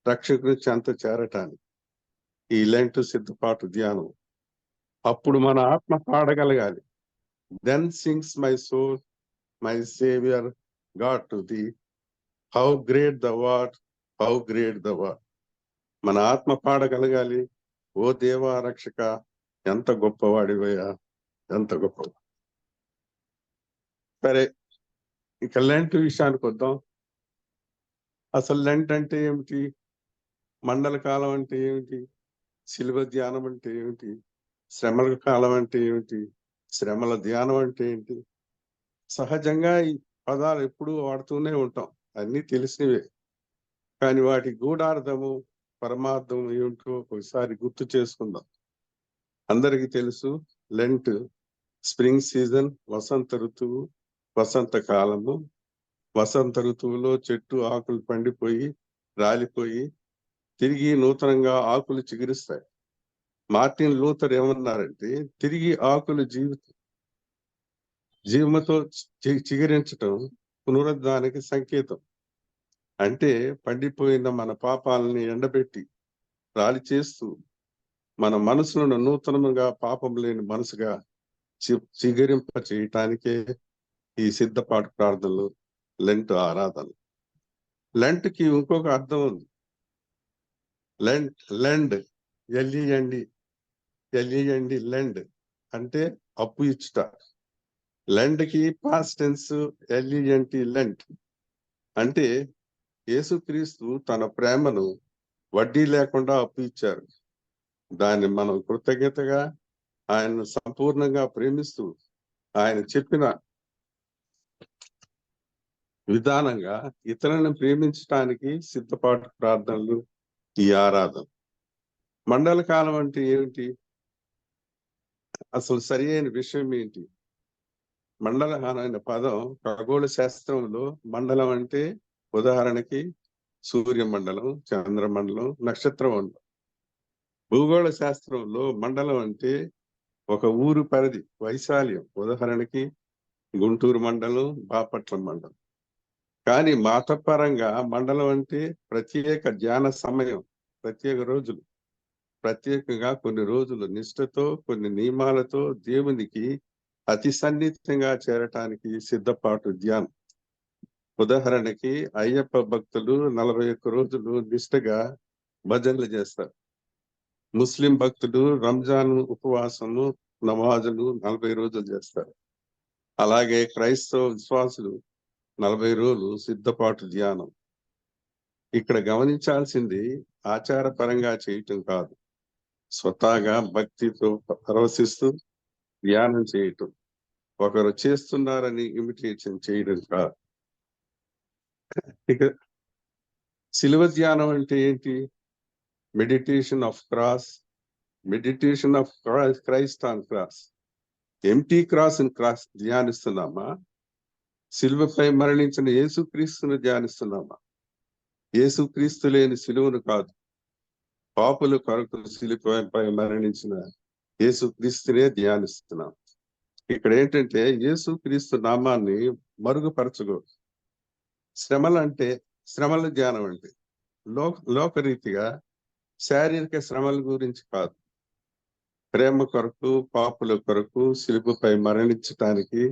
రక్షకుని చెంత చేరటానికి ఈ లెంట్ సిద్ధపాటు ధ్యానం. అప్పుడు మన ఆత్మ పాడగలగాలి. Then sings my soul my saviour God to thee how great thou art, how great thou art. మన ఆత్మ పాడగలగాలి, ఓ దేవా రక్షక, ఎంత గొప్పవాడివయ్యా, ఎంత గొప్ప. సరే, ఇక లెంట్ విషయానికి వద్దాం. అసలు లెంట్ అంటే ఏమిటి? మండల కాలం అంటే ఏమిటి? శిలువ ధ్యానం అంటే ఏమిటి? శ్రమల కాలం అంటే ఏమిటి? శ్రమల ధ్యానం అంటే ఏంటి? సహజంగా ఈ పదాలు ఎప్పుడూ వాడుతూనే ఉంటాం, అన్నీ తెలిసినవే. కానీ వాటి గూఢార్థము, పరమార్థం ఏమిటో ఒకసారి గుర్తు చేసుకుందాం. అందరికీ తెలుసు, లెంట్ స్ప్రింగ్ సీజన్, వసంత ఋతువు, వసంత కాలము. వసంత ఋతువులో చెట్టు ఆకులు పండిపోయి రాలిపోయి తిరిగి నూతనంగా ఆకులు చిగురిస్తాయి. మార్టిన్ లూథర్ ఏమన్నారంటే, తిరిగి ఆకులు జీవముతో చిగురించటం పునరుద్ధానికి సంకేతం. అంటే పండిపోయిన మన పాపాలని ఎండబెట్టి రాలి చేస్తూ మన మనసులను నూతనంగా, పాపం లేని మనసుగా చిగురింప చేయటానికే ఈ సిద్ధపాటు ప్రార్థనలు, లెంట్ ఆరాధన. లెంట్ కి ఇంకొక అర్థం ఉంది. లెండ్ లెండ్ అంటే అప్పు ఇచ్చుట. లెండ్ కి పాస్ట్ టెన్స్ లెంట్ అంటే యేసుక్రీస్తు తన ప్రేమను వడ్డీ లేకుండా అప్పు ఇచ్చారు. దాన్ని మనం కృతజ్ఞతగా ఆయన్ను సంపూర్ణంగా ప్రేమిస్తూ ఆయన చెప్పిన విధానంగా ఇతరులను ప్రేమించటానికి సిద్ధపాటు ప్రార్థనలు, ఈ ఆరాధన. మండల కాలం అంటే ఏమిటి? అసలు సరి అయిన విషయం ఏంటి? మండల అనే పదం ఖగోళ శాస్త్రంలో మండలం అంటే ఉదాహరణకి సూర్యమండలం, చంద్రమండలం, నక్షత్ర మండలం. భూగోళ శాస్త్రంలో మండలం అంటే ఒక ఊరు పరిధి, వైశాల్యం. ఉదాహరణకి గుంటూరు మండలం, బాపట్ల మండలం. కానీ మతపరంగా మండలం అంటే ప్రత్యేక ధ్యాన సమయం, ప్రత్యేక రోజులు, ప్రత్యేకంగా కొన్ని రోజులు నిష్ఠతో, కొన్ని నియమాలతో దేవునికి అతి సన్నిహితంగా చేరటానికి సిద్ధపాటు ధ్యానం. ఉదాహరణకి అయ్యప్ప భక్తులు 41 రోజులు నిష్ఠగా భజనలు చేస్తారు. ముస్లిం భక్తులు రంజాన్ ఉపవాసము, నమాజులు 40 రోజులు చేస్తారు. అలాగే క్రైస్తవ విశ్వాసులు 40 రోజులు సిద్ధపాటు ధ్యానం. ఇక్కడ గమనించాల్సింది ఆచారపరంగా చేయటం కాదు, స్వతహాగా భక్తితో పరవశిస్తూ ధ్యానం చేయటం. ఒకరు చేస్తున్నారని ఇమిటేషన్ చేయడం కాదు. ఇక శిలువ ధ్యానం అంటే ఏంటి? Meditation of Christ on cross. Empty cross ధ్యానిస్తున్నామా? శిలువపై మరణించిన యేసుక్రీస్తును ధ్యానిస్తున్నామా? యేసుక్రీస్తు లేని శిలువను కాదు, పాపుల కొరకు శిలువపై మరణించిన యేసుక్రీస్తునే ధ్యానిస్తున్నాం. ఇక్కడ ఏంటంటే యేసుక్రీస్తు నామాన్ని మరుగుపరచకూడదు. శ్రమల ధ్యానం అంటే లోకరీతిగా శారీరక శ్రమల గురించి కాదు, ప్రేమ కొరకు, పాపుల కొరకు శిలువపై మరణించటానికి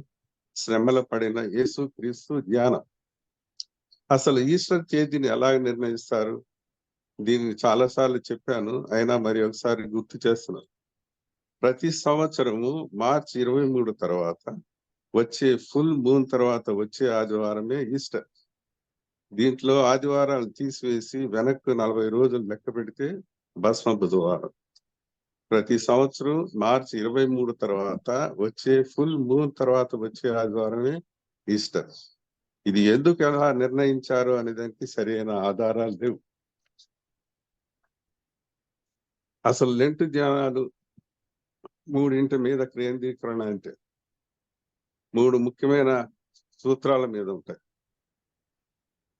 శ్రమల పడిన యేసుక్రీస్తు ధ్యానం. అసలు ఈస్టర్ తేదీని ఎలా నిర్ణయిస్తారు? దీన్ని చాలాసార్లు చెప్పాను, అయినా మరి ఒకసారి గుర్తు చేస్తున్నాను. ప్రతి సంవత్సరము మార్చి 23 తర్వాత వచ్చే ఫుల్ మూన్ తర్వాత వచ్చే ఆదివారమే ఈస్టర్. దీంట్లో ఆదివారాలు తీసివేసి వెనక్కు 40 రోజులు లెక్క పెడితే భస్మ బుధవారం. ప్రతి సంవత్సరం మార్చి 23 తర్వాత వచ్చే ఫుల్ మూన్ తర్వాత వచ్చే ఆదివారమే ఈస్టర్. ఇది ఎందుకు ఎలా నిర్ణయించారు అనే దానికి సరైన ఆధారాలు లేవు. అసలు లెంట్ ధ్యానాలు 3 మీద కేంద్రీకరణ అంటే 3 ముఖ్యమైన సూత్రాల మీద ఉంటాయి.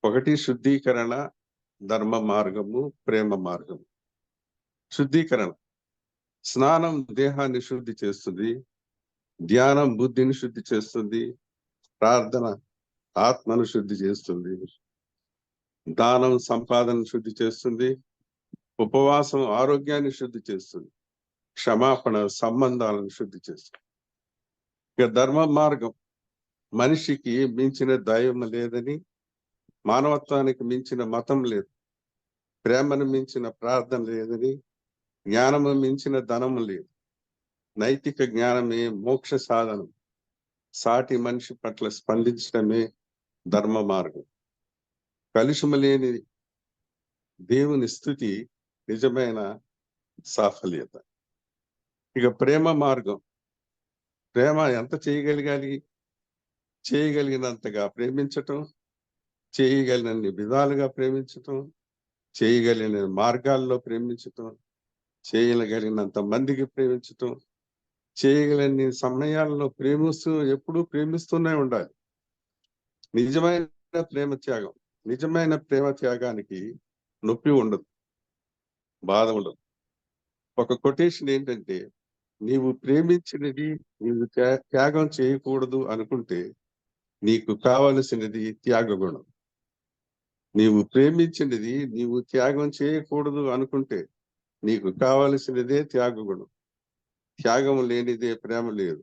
1 శుద్ధీకరణ, ధర్మ మార్గము, ప్రేమ మార్గము. శుద్ధీకరణ. స్నానం దేహాన్ని శుద్ధి చేస్తుంది, ధ్యానం బుద్ధిని శుద్ధి చేస్తుంది, ప్రార్థన ఆత్మను శుద్ధి చేస్తుంది, దానం సంపాదన శుద్ధి చేస్తుంది, ఉపవాసం ఆరోగ్యాన్ని శుద్ధి చేస్తుంది, క్షమాపణ సంబంధాలను శుద్ధి చేస్తుంది. ఇక ధర్మ మార్గం, మనిషికి మించిన దైవం లేదని, మానవత్వానికి మించిన మతం లేదు, ప్రేమను మించిన ప్రార్థన లేదని, జ్ఞానము మించిన ధనము లేదు. నైతిక జ్ఞానమే మోక్ష సాధనం. సాటి మనిషి పట్ల స్పందించడమే ధర్మ మార్గం. కలుషము లేని దేవుని స్థుతి నిజమైన సాఫల్యత. ఇక ప్రేమ మార్గం. ప్రేమ ఎంత చేయగలగాలి? చేయగలిగినంతగా ప్రేమించటం, చేయగలిగినన్ని విధాలుగా ప్రేమించటం, చేయగలిగిన మార్గాల్లో ప్రేమించటం, చేయగలిగినంత మందికి ప్రేమించటం, చేయగలిగిన సమయాల్లో ఎప్పుడూ ప్రేమిస్తూనే ఉండాలి. నిజమైన ప్రేమ త్యాగం. నిజమైన ప్రేమ త్యాగానికి నొప్పి ఉండదు, బాధ ఉండదు. ఒక కొటేషన్ ఏంటంటే, నీవు ప్రేమించినది నీవు త్యాగం చేయకూడదు అనుకుంటే నీకు కావలసినది త్యాగ గుణం. నీవు ప్రేమించినది నీవు త్యాగం చేయకూడదు అనుకుంటే నీకు కావలసినదే త్యాగ గుణం. త్యాగం లేనిదే ప్రేమ లేదు.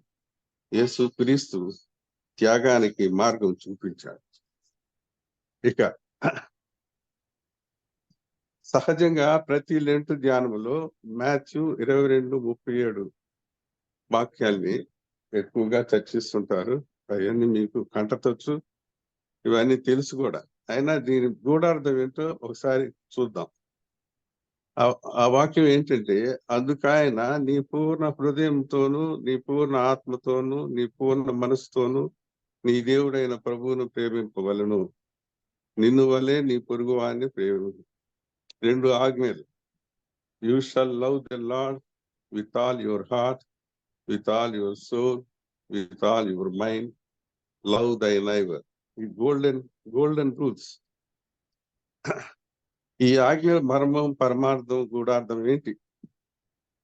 యేసు క్రీస్తు త్యాగానికి మార్గం చూపించాడు. ఇక సహజంగా ప్రతి లెంటు ధ్యానములో మాథ్యూ 22:37 వాక్యాల్ని ఎక్కువగా చర్చిస్తుంటారు. అవన్నీ మీకు కంటతొచ్చు, ఇవన్నీ తెలుసు కూడా. అయినా దీని గూఢార్థం ఏంటో ఒకసారి చూద్దాం. ఆ వాక్యం ఏంటంటే, అందుకైన నీ పూర్ణ హృదయంతోనూ, నీ పూర్ణ ఆత్మతోనూ, నీ పూర్ణ మనసుతోనూ నీ దేవుడైన ప్రభువును ప్రేమింపవలను, నిన్ను వలె నీ పొరుగు వారిని ప్రేమించు. 2 ఆజ్ఞలు. You shall love the Lord with all your heart, with all your soul, with all your mind, love thy neighbour. ఈ గోల్డెన్ రూల్స్. ఈ ఆజ్ఞల మర్మం, పరమార్థం, గూఢార్థం ఏంటి?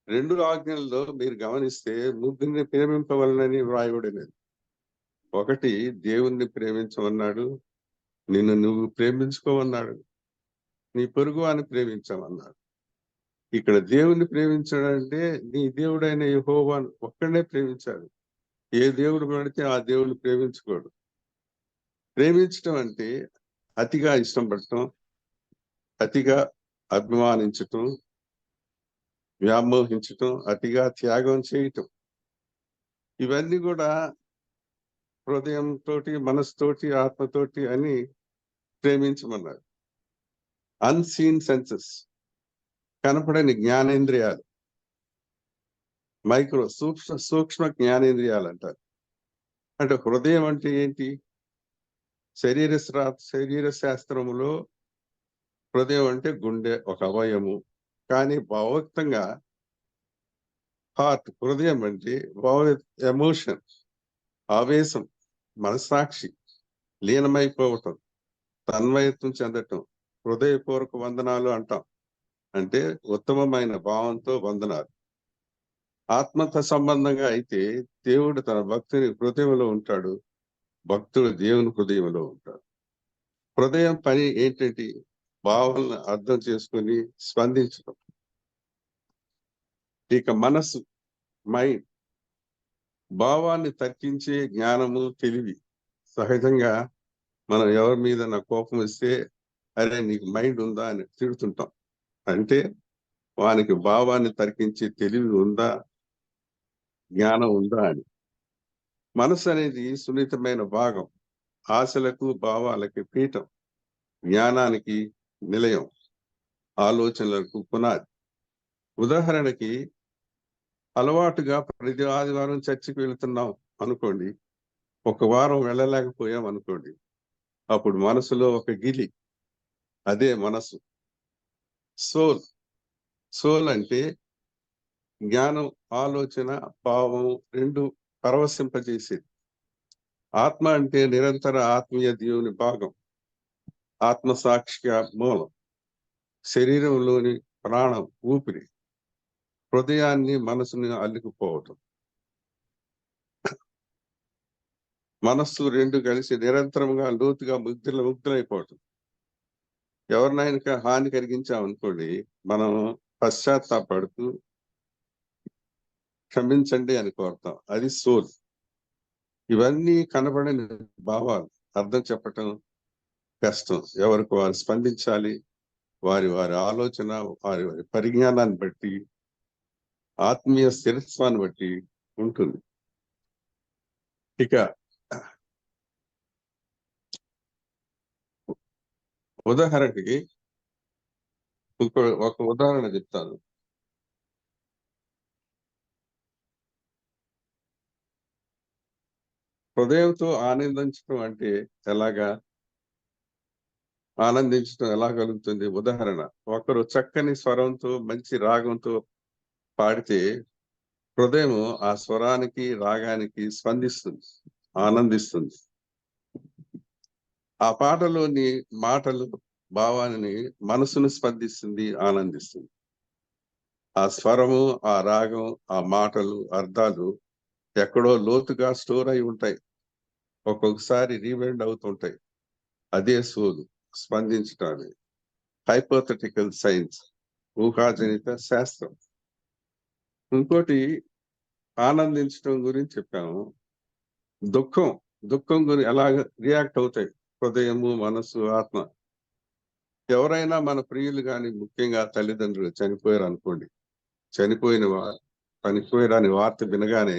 2 ఆజ్ఞల్లో మీరు గమనిస్తే ముగ్గురిని ప్రేమింపవలనని వ్రాయబడినది. ఒకటి దేవుణ్ణి ప్రేమించమన్నాడు, నిన్ను నువ్వు ప్రేమించుకోమన్నాడు, నీ పొరుగు అని ప్రేమించమన్నాడు. ఇక్కడ దేవుణ్ణి ప్రేమించడం అంటే నీ దేవుడైన యెహోవాను ఒక్కడే ప్రేమించాడు. ఏ దేవుడు పడితే ఆ దేవుడిని ప్రేమించుకోడు. ప్రేమించడం అంటే అతిగా ఇష్టం పడటం, అతిగా అభిమానించటం, వ్యామోహించటం, అతిగా త్యాగం చేయటం. ఇవన్నీ కూడా హృదయంతో, మనసుతోటి, ఆత్మతోటి అని ప్రేమించమన్నారు. అన్సీన్ సెన్సెస్, కనపడని జ్ఞానేంద్రియాలు, సూక్ష్మ జ్ఞానేంద్రియాలు అంటారు. అంటే హృదయం అంటే ఏంటి? శరీర శాస్త్రములో హృదయం అంటే గుండె, ఒక అవయము. కానీ భావోక్తంగా హార్ట్, హృదయం అంటే ఎమోషన్, ఆవేశం, మనస్సాక్షి, లీనమైపోవటం, తన్మయత్వం చెందటం, హృదయపూర్వక వందనాలు అంటాం. అంటే ఉత్తమమైన భావంతో వందనాలు. ఆత్మత సంబంధంగా అయితే దేవుడు తన భక్తుని హృదయంలో ఉంటాడు, భక్తుడు దేవుని హృదయంలో ఉంటాడు. హృదయం పని ఏంటంటే భావాలను అర్థం చేసుకొని స్పందించడం. ఇక మనసు, మైండ్, భావాన్ని తర్కించే జ్ఞానము, తెలివి. సహజంగా మనం ఎవరి మీద నా కోపం వస్తే, అరే నీకు మైండ్ ఉందా అని తిడుతుంటాం. అంటే వానికి భావాన్ని తర్కించే తెలివి ఉందా, జ్ఞానం ఉందా అని. మనసు అనేది సున్నితమైన భాగం, ఆశలకు భావాలకి పీఠం, జ్ఞానానికి నిలయం, ఆలోచనలకు పునాది. ఉదాహరణకి అలవాటుగా ప్రతి ఆదివారం చర్చికి వెళుతున్నాం అనుకోండి, ఒక వారం వెళ్ళలేకపోయాం అనుకోండి, అప్పుడు మనసులో ఒక గిలి, అదే మనసు. సోల్ అంటే జ్ఞానం, ఆలోచన, భావం రెండు పరవశింపజేసేది. ఆత్మ అంటే నిరంతర ఆత్మీయ దేవుని భాగం, ఆత్మసాక్షిగా మూలం, శరీరంలోని ప్రాణం, ఊపిరి. హృదయాన్ని మనసుని అల్లుకుపోవటం. మనస్సు రెండు కలిసి నిరంతరంగా లోతుగా ముగ్ధులైపోవటం. ఎవరినైనా హాని కలిగించామనుకోండి, మనం పశ్చాత్తాపడుతూ క్షమించండి అని కోరుతాం. అది సోల్. ఇవన్నీ కనబడని భావాలు, అర్థం చెప్పటం కష్టం. ఎవరికి వారు స్పందించాలి. వారి వారి ఆలోచన, వారి వారి పరిజ్ఞానాన్ని బట్టి, ఆత్మీయ స్థిరత్వాన్ని బట్టి ఉంటుంది. ఇక ఉదాహరణకి ఒక ఉదాహరణ చెప్తాను. హృదయంతో ఆనందించడం అంటే ఎలాగా? ఆనందించడం ఎలా కలుగుతుంది? ఉదాహరణ, ఒకరు చక్కని స్వరంతో మంచి రాగంతో పాడితే హృదయం ఆ స్వరానికి రాగానికి స్పందిస్తుంది, ఆనందిస్తుంది. ఆ పాటలోని మాటలు భావాన్ని మనసును స్పందిస్తుంది, ఆనందిస్తుంది. ఆ స్వరము, ఆ రాగం, ఆ మాటలు, అర్థాలు ఎక్కడో లోతుగా స్టోర్ అయి ఉంటాయి. ఒక్కొక్కసారి రీవైండ్ అవుతుంటాయి. అదే సోలు, స్పందించటాన్ని. హైపోథెటికల్ సైన్స్, ఊహాజనిత శాస్త్రం. ఇంకోటి ఆనందించడం గురించి చెప్పాము. దుఃఖం గురించి ఎలా రియాక్ట్ అవుతాయి హృదయము, మనసు, ఆత్మ. ఎవరైనా మన ప్రియులు కానీ, ముఖ్యంగా తల్లిదండ్రులు చనిపోయారు అనుకోండి. చనిపోయారని వార్త వినగానే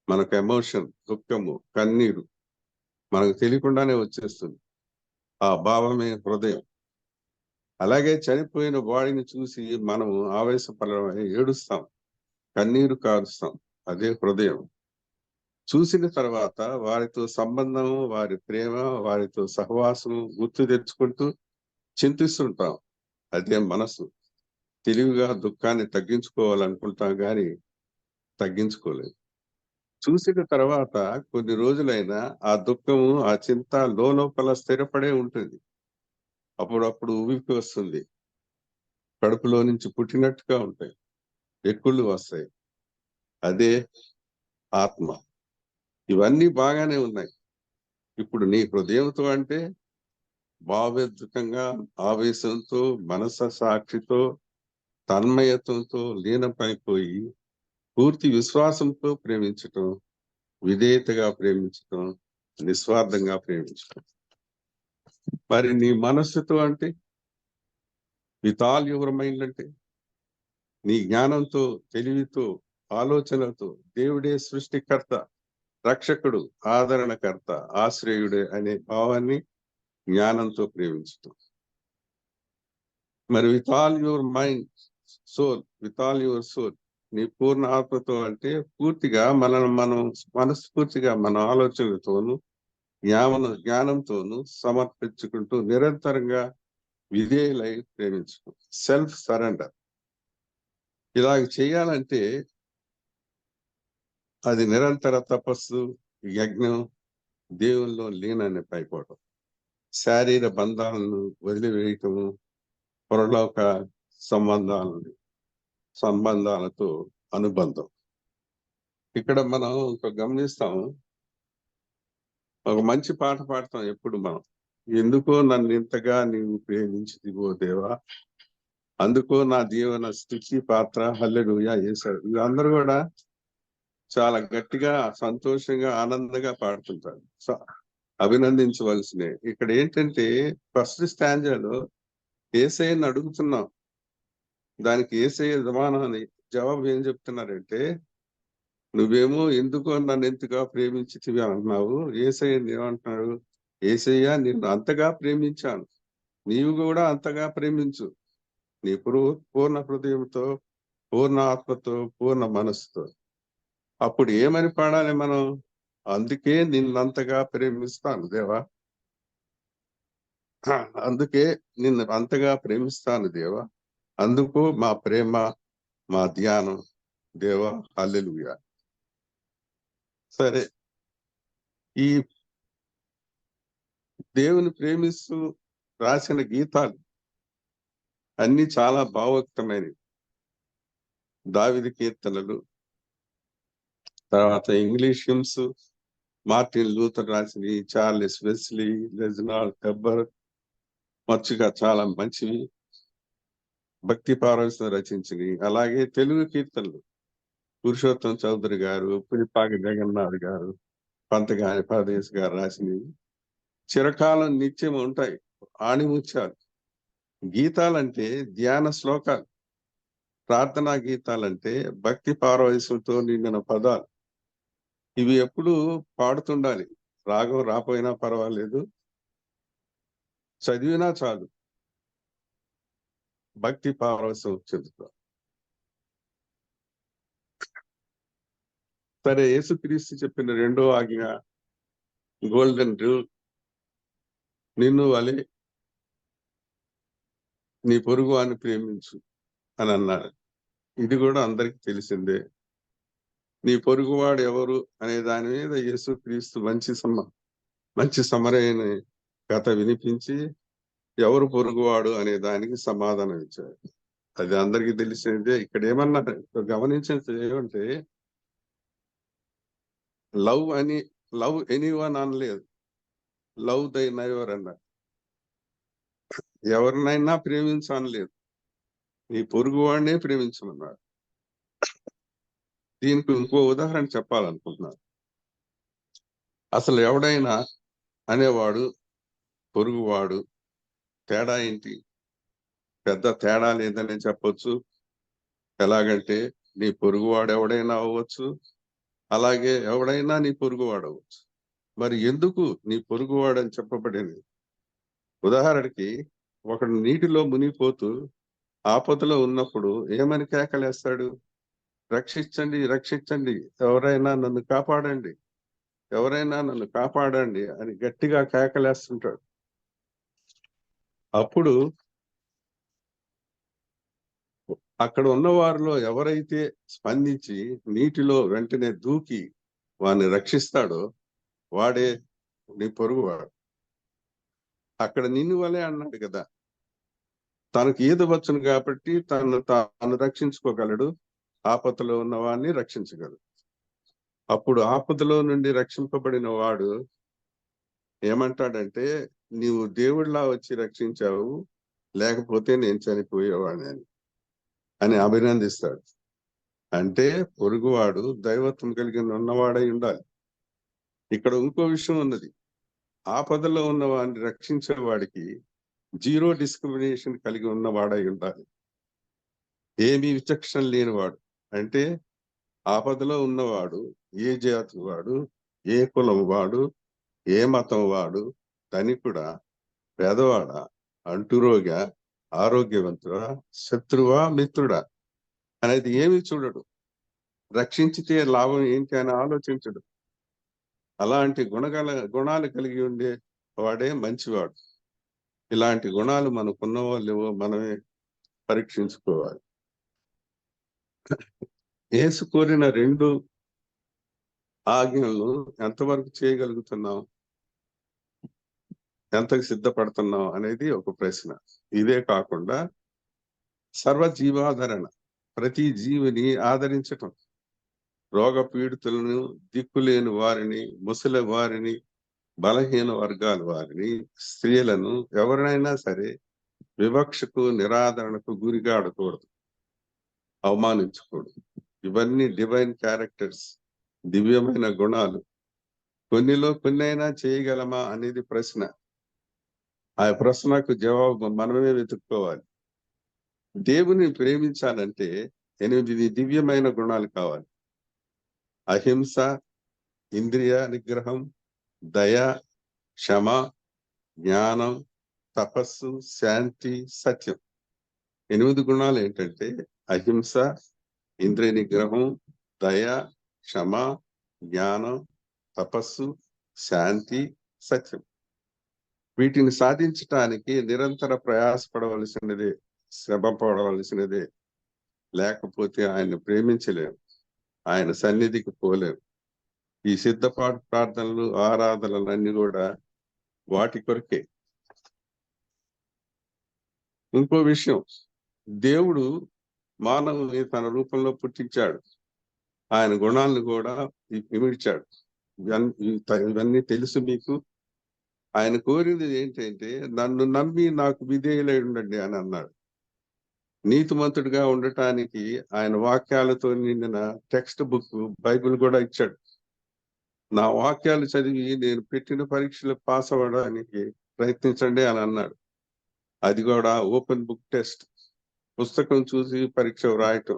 మనకు ఎమోషన్, దుఃఖము, కన్నీరు మనకు తెలియకుండానే వచ్చేస్తుంది. ఆ భావమే హృదయం. అలాగే చనిపోయిన బాడీని చూసి మనము ఆవేశపరమై ఏడుస్తాం, కన్నీరు కారుస్తాం. అదే హృదయం. చూసిన తర్వాత వారితో సంబంధం, వారి ప్రేమ, వారితో సహవాసం గుర్తు తెచ్చుకుంటూ చింతిస్తుంటాం. అదే మనసు. తెలివిగా దుఃఖాన్ని తగ్గించుకోవాలనుకుంటాం కానీ తగ్గించుకోలేదు. చూసిన తర్వాత కొన్ని రోజులైనా ఆ దుఃఖము, ఆ చింత లోపల స్థిరపడే ఉంటుంది. అప్పుడప్పుడు ఊపికి వస్తుంది. కడుపులో నుంచి పుట్టినట్టుగా ఉంటాయి, ఎక్కుళ్ళు వస్తాయి. అదే ఆత్మ. ఇవన్నీ బాగానే ఉన్నాయి. ఇప్పుడు నీ హృదయంతో అంటే భావోద్వేగంగా, ఆవేశంతో, మనస సాక్షితో, తన్మయత్వంతో లీనమైపోయి పూర్తి విశ్వాసంతో ప్రేమించటం, విధేయతగా ప్రేమించటం, నిస్వార్థంగా ప్రేమించటం. మరి నీ మనస్సుతో అంటే, విత్ ఆల్ యువర్ మైండ్ అంటే, నీ జ్ఞానంతో, తెలివితో, ఆలోచనతో దేవుడే సృష్టికర్త, రక్షకుడు, ఆదరణకర్త, ఆశ్రయుడే అనే భావాన్ని జ్ఞానంతో ప్రేమించటం. మరి with all your mind, soul, with all your soul, నీ పూర్ణ ఆత్మతో అంటే పూర్తిగా మనం మనస్ఫూర్తిగా మన ఆలోచనలతోనూ జ్ఞానంతోనూ సమర్పించుకుంటూ నిరంతరంగా విధేయులై ప్రేమించడం. Self surrender. ఇలాగ చేయాలంటే అది నిరంతర తపస్సు, యజ్ఞం, దేవుల్లో లీనాన్ని పైపోవటం, శారీర బంధాలను వదిలివేయటము, పరలోక సంబంధాలతో అనుబంధం. ఇక్కడ మనం గమనిస్తాం, ఒక మంచి పాట పాడతాం ఎప్పుడు మనం. ఎందుకో నన్ను ఇంతగా నీవు ప్రేమించితివో దేవా, అందుకో నా జీవన స్తుతి పాత్ర, హల్లెలూయా యేసయ్య. వీళ్ళందరూ కూడా చాలా గట్టిగా, సంతోషంగా, ఆనందంగా పాడుతుంటారు. అభినందించవలసినే. ఇక్కడ ఏంటంటే ఫస్ట్ స్టాంజాలో యేసయ్యని అడుగుతున్నాం. దానికి యేసయ్య జవాబు ఏం చెప్తున్నారంటే, నువ్వేమో ఎందుకో నన్ను ఎంతగా ప్రేమించితివి అంటున్నావు. యేసయ్య ఏమంటున్నాడు? యేసయ్య నిన్ను అంతగా ప్రేమించాను, నీవు కూడా అంతగా ప్రేమించు. నీ పూర్ణ హృదయంతో, పూర్ణ ఆత్మతో, పూర్ణ మనస్సుతో. అప్పుడు ఏమని పాడాలి మనం? అందుకే నిన్నంతగా ప్రేమిస్తాను దేవా, అందుకే నిన్ను అంతగా ప్రేమిస్తాను దేవా, అందుకు మా ప్రేమ, మా ధ్యానం దేవా, హల్లెలూయా. సరే, ఈ దేవుని ప్రేమిస్తూ రాసిన గీతాలు అన్ని చాలా భావోక్తమైనవి. దావీదు కీర్తనలు, తర్వాత ఇంగ్లీష్ హిమ్స్, మార్టిన్ లూథర్ రాసినవి, చార్లెస్ వెస్లీ, రెజినాల్డ్ పెబ్బర్ మచ్చుగా చాలా మంచివి భక్తి పారవశ్యం రచించినవి. అలాగే తెలుగు కీర్తనలు పురుషోత్తం చౌదరి గారు, పులిపాకి జగన్నాథ్ గారు, పంతగాని పరదేశ్ గారు రాసినవి చిరకాలం నిత్యం ఉంటాయి. ఆణిముత్యాలు. గీతాలంటే ధ్యాన శ్లోకాలు, ప్రార్థనా గీతాలంటే భక్తి పారవశ్యంతో నిండిన పదాలు. ఇవి ఎప్పుడు పాడుతుండాలి. రాగం రాపోయినా పర్వాలేదు, చదివినా చాలు, భక్తి పారవశ్యం చెందుతాం. సరే, యేసుక్రీస్తు చెప్పిన రెండో ఆజ్ఞ గోల్డెన్ రూల్, నిన్ను వలె నీ పొరుగు అని ప్రేమించు అని అన్నారు. ఇది కూడా అందరికి తెలిసిందే. నీ పొరుగువాడు ఎవరు అనే దాని మీద యేసుక్రీస్తు మంచి సమరైన కథ వినిపించి ఎవరు పొరుగువాడు అనే దానికి సమాధానం ఇచ్చారు. అది అందరికీ తెలిసిందే. ఇక్కడ ఏమన్నారు గమనించేది ఏమంటే, లవ్ ఎనీవన్ అనలేదు, లవ్ దై నైబర్ అన్నారు. ఎవరినైనా ప్రేమించనలేదు, నీ పొరుగువాడినే ప్రేమించమన్నారు. దీనికి ఇంకో ఉదాహరణ చెప్పాలనుకుంటున్నాను. అసలు ఎవడైనా అనేవాడు పొరుగువాడు, తేడా ఏంటి? పెద్ద తేడా లేదని చెప్పొచ్చు. ఎలాగంటే నీ పొరుగువాడు ఎవడైనా అవ్వచ్చు, అలాగే ఎవడైనా నీ పొరుగువాడు అవ్వచ్చు. మరి ఎందుకు నీ పొరుగువాడు అని చెప్పబడింది? ఉదాహరణకి ఒకడు నీటిలో మునిగిపోతూ ఆపదలో ఉన్నప్పుడు ఏమని కేకలేస్తాడు? రక్షించండి, రక్షించండి, ఎవరైనా నన్ను కాపాడండి, ఎవరైనా నన్ను కాపాడండి అని గట్టిగా కేకలేస్తుంటాడు. అప్పుడు అక్కడ ఉన్న వారిలో ఎవరైతే స్పందించి నీటిలో వెంటనే దూకి వాడిని రక్షిస్తాడో వాడే నీ పొరుగువాడు. అక్కడ నిన్ను వలే అన్నాడు కదా, తనకు ఈత వచ్చును కాబట్టి తాను రక్షించుకోగలడు, ఆపదలో ఉన్న వాడిని రక్షించగలడు. అప్పుడు ఆపదలో నుండి రక్షింపబడిన వాడు ఏమంటాడంటే, నీవు దేవుడిలా వచ్చి రక్షించావు, లేకపోతే నేను చనిపోయేవాడిని అని అభినందిస్తాడు. అంటే పొరుగువాడు దైవత్వం కలిగి ఉన్నవాడై ఉండాలి. ఇక్కడ ఇంకో విషయం ఉన్నది. ఆపదలో ఉన్న వాడిని రక్షించే వాడికి జీరో డిస్క్రిమినేషన్ కలిగి ఉన్నవాడై ఉండాలి. ఏమీ విచక్షణ లేనివాడు. అంటే ఆపదలో ఉన్నవాడు ఏ జాతి వాడు, ఏ కులం వాడు, ఏ మతం వాడు, ధనికుడా, పేదవాడా, అంటురోగా, ఆరోగ్యవంతుడా, శత్రువా, మిత్రుడా అనేది ఏమీ చూడడు. రక్షించితే లాభం ఏంటి అని ఆలోచించడు. అలాంటి గుణాలు కలిగి ఉండే వాడే మంచివాడు. ఇలాంటి గుణాలు మనకున్నవో లేవో మనమే పరీక్షించుకోవాలి. యేసు కోరిన రెండు ఆజ్ఞలను ఎంతవరకు చేయగలుగుతున్నాం, ఎంతకు సిద్ధపడుతున్నాం అనేది ఒక ప్రశ్న. ఇదే కాకుండా సర్వజీవాదరణ, ప్రతి జీవిని ఆదరించటం, రోగ పీడితులను, దిక్కులేని వారిని, ముసలి వారిని, బలహీన వర్గాల వారిని, స్త్రీలను, ఎవరినైనా సరే వివక్షకు, నిరాదరణకు గురికాడకూడదు, అవమానించకూడదు. ఇవన్నీ డివైన్ క్యారెక్టర్స్, దివ్యమైన గుణాలు. కొన్నిలో కొన్నైనా చేయగలమా అనేది ప్రశ్న. ఆ ప్రశ్నకు జవాబు మనమే వెతుక్కోవాలి. దేవుని ప్రేమించాలంటే 8 దివ్యమైన గుణాలు కావాలి. అహింస, ఇంద్రియ నిగ్రహం, దయ, క్షమ, జ్ఞానం, తపస్సు, శాంతి, సత్యం. 8 గుణాలు ఏంటంటే అహింస, ఇంద్రియ నిగ్రహం, దయ, క్షమ, జ్ఞానం, తపస్సు, శాంతి, సత్యం. వీటిని సాధించటానికి నిరంతర ప్రయాసపడవలసినదే, శ్రమ పడవలసినదే. లేకపోతే ఆయన్ని ప్రేమించలేము, ఆయన సన్నిధికి పోలేము. ఈ సిద్ధపాటు ప్రార్థనలు, ఆరాధనలన్నీ కూడా వాటి కొరకే. ఇంకో విషయం, దేవుడు మానవుని తన రూపంలో పుట్టించాడు. ఆయన గుణాలను కూడా ఇమిడ్చాడు. ఇవన్నీ తెలుసు మీకు. ఆయన కోరింది ఏంటంటే నన్ను నమ్మి నాకు విధేయులై ఉండండి అని అన్నాడు. నీతిమంతుడిగా ఉండటానికి ఆయన వాక్యాలతో నిండిన టెక్స్ట్ బుక్ బైబిల్ కూడా ఇచ్చాడు. నా వాక్యాలు చదివి నేను పెట్టిన పరీక్షలు పాస్ అవ్వడానికి ప్రయత్నించండి అని అన్నాడు. అది కూడా ఓపెన్ బుక్ టెస్ట్. పుస్తకం చూసి పరీక్ష వ్రాయటం.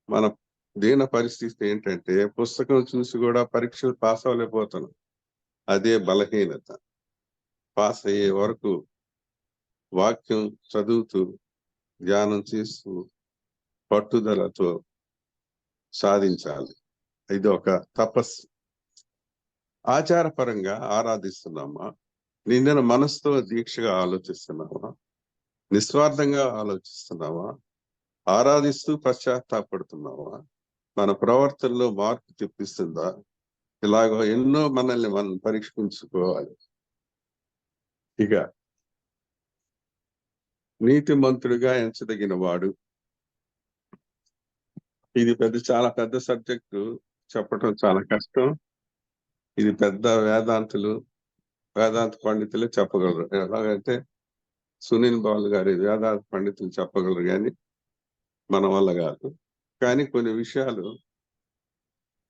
మన దీన పరిస్థితి ఏంటంటే పుస్తకం చూసి కూడా పరీక్షలు పాస్ అవ్వలేకపోతున్నాం. అదే బలహీనత. పాస్ అయ్యే వరకు వాక్యం చదువుతూ ధ్యానం చేస్తూ పట్టుదలతో సాధించాలి. ఇది ఒక తపస్సు. ఆచారపరంగా ఆరాధిస్తున్నామా? నిండిన మనసుతో దీక్షగా ఆలోచిస్తున్నామా? నిస్వార్థంగా ఆలోచిస్తున్నావా? ఆరాధిస్తూ పశ్చాత్తాపడుతున్నావా? మన ప్రవర్తనలో మార్పు తెప్పిస్తుందా? ఇలాగో ఎన్నో మనల్ని మనం పరీక్షించుకోవాలి. ఇక నీతిమంతుడిగా ఎంచదగిన వాడు. ఇది చాలా పెద్ద సబ్జెక్టు, చెప్పటం చాలా కష్టం. ఇది పెద్ద వేదాంత పండితులు చెప్పగలరు. ఎలాగంటే సునీల్ బాల్ గారి వేదాంత పండితులు చెప్పగలరు, కానీ మన వల్ల కాదు. కానీ కొన్ని విషయాలు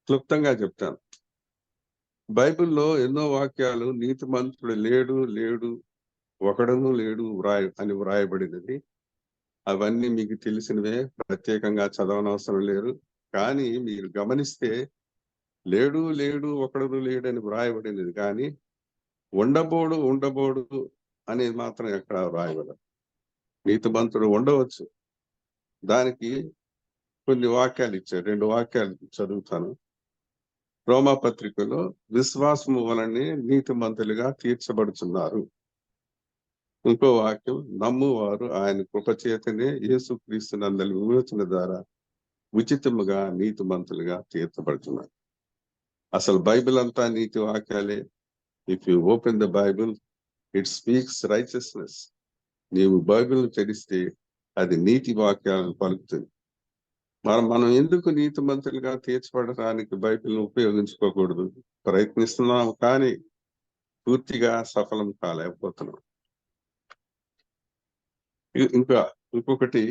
క్లుప్తంగా చెప్తాను. బైబిల్లో ఎన్నో వాక్యాలు నీతిమంతుడు లేడు ఒకడును లేడు అని వ్రాయబడినది. అవన్నీ మీకు తెలిసినవే, ప్రత్యేకంగా చదవనవసరం లేదు. కానీ మీరు గమనిస్తే లేడు ఒకడును లేడని వ్రాయబడినది, కానీ ఉండబోడు అనేది మాత్రం ఎక్కడ వ్రాయబడదు. నీతిమంతుడు ఉండవచ్చు. దానికి కొన్ని వాక్యాలు ఇచ్చారు. 2 వాక్యాలు చదువుతాను. రోమా పత్రికలో విశ్వాసము వలనే నీతిమంతులుగా తీర్చబడుతున్నారు. ఇంకో వాక్యం, నమ్మువారు ఆయన కృపచేతనే యేసుక్రీస్తునందలి విమోచన ద్వారా ఉచితముగా నీతిమంతులుగా తీర్చబడుతున్నారు. అసలు బైబిల్ అంతా నీతి వాక్యాలే. If you open the Bible, it speaks righteousness. నీవు బైబిల్ తెరిస్తే అది నీతి వాక్యాలను పలుకుతుంది. మనం ఎందుకు నీతిమంతులుగా తీర్చబడటానికి బైబిల్ని ఉపయోగించుకోకూడదు? ప్రయత్నిస్తున్నాం, కానీ పూర్తిగా సఫలం కాలేకపోతున్నాం. ఇంకొకటి,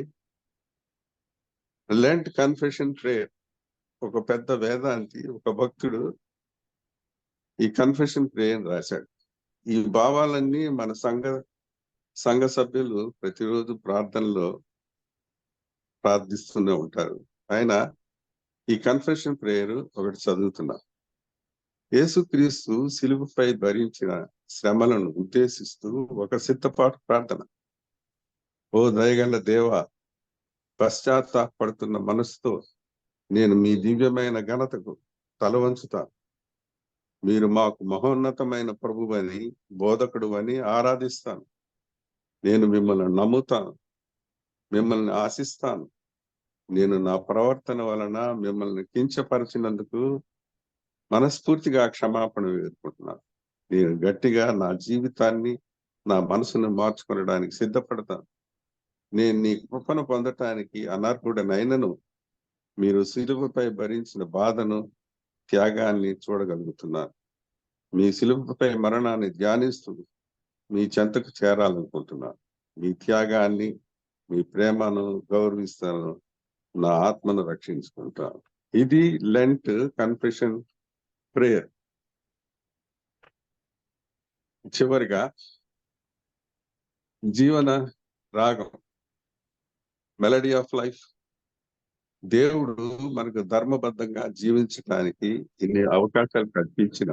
లెంట్ కన్ఫెషన్ ప్రేయర్. ఒక పెద్ద వేదాంతి, ఒక భక్తుడు ఈ కన్ఫెషన్ ప్రేయర్ రాశాడు. ఈ భావాలన్నీ మన సంఘ సభ్యులు ప్రతిరోజు ప్రార్థనలో ప్రార్థిస్తూనే ఉంటారు. ఆయన ఈ కన్ఫెషన్ ప్రేయర్ ఒకటి చదువుతున్నా. యేసుక్రీస్తు సిలువపై భరించిన శ్రమలను ఉద్దేశిస్తూ ఒక సిద్ధపాటు ప్రార్థన. ఓ దయగల దేవా, పశ్చాత్తాపడుతున్న మనసుతో నేను మీ దివ్యమైన ఘనతకు తల వంచుతాను. మీరు మాకు మహోన్నతమైన ప్రభువని, బోధకుడు అని ఆరాధిస్తాను. నేను మిమ్మల్ని నమ్ముతాను, మిమ్మల్ని ఆశిస్తాను. నేను నా ప్రవర్తన వలన మిమ్మల్ని కించపరిచినందుకు మనస్ఫూర్తిగా క్షమాపణ వేడుకుంటున్నాను. నేను గట్టిగా నా జీవితాన్ని, నా మనసును మార్చుకోవడానికి సిద్ధపడతాను. నేను నీ కృపను పొందటానికి అనర్హుడనైనను మీరు సిలువపై భరించిన బాధను, త్యాగాన్ని చూడగలుగుతున్నాను. మీ సిలువపై మరణాన్ని ధ్యానిస్తూ మీ చెంతకు చేరాలనుకుంటున్నాను. మీ త్యాగాన్ని, మీ ప్రేమను గౌరవిస్తాను. నా ఆత్మను రక్షించుకుంటాను. ఇది లెంట్ కన్ఫెషన్ ప్రేయర్. చివరిగా జీవన రాగం, మెలడీ ఆఫ్ లైఫ్. దేవుడు మనకు ధర్మబద్ధంగా జీవించడానికి ఇన్ని అవకాశాలు కల్పించిన,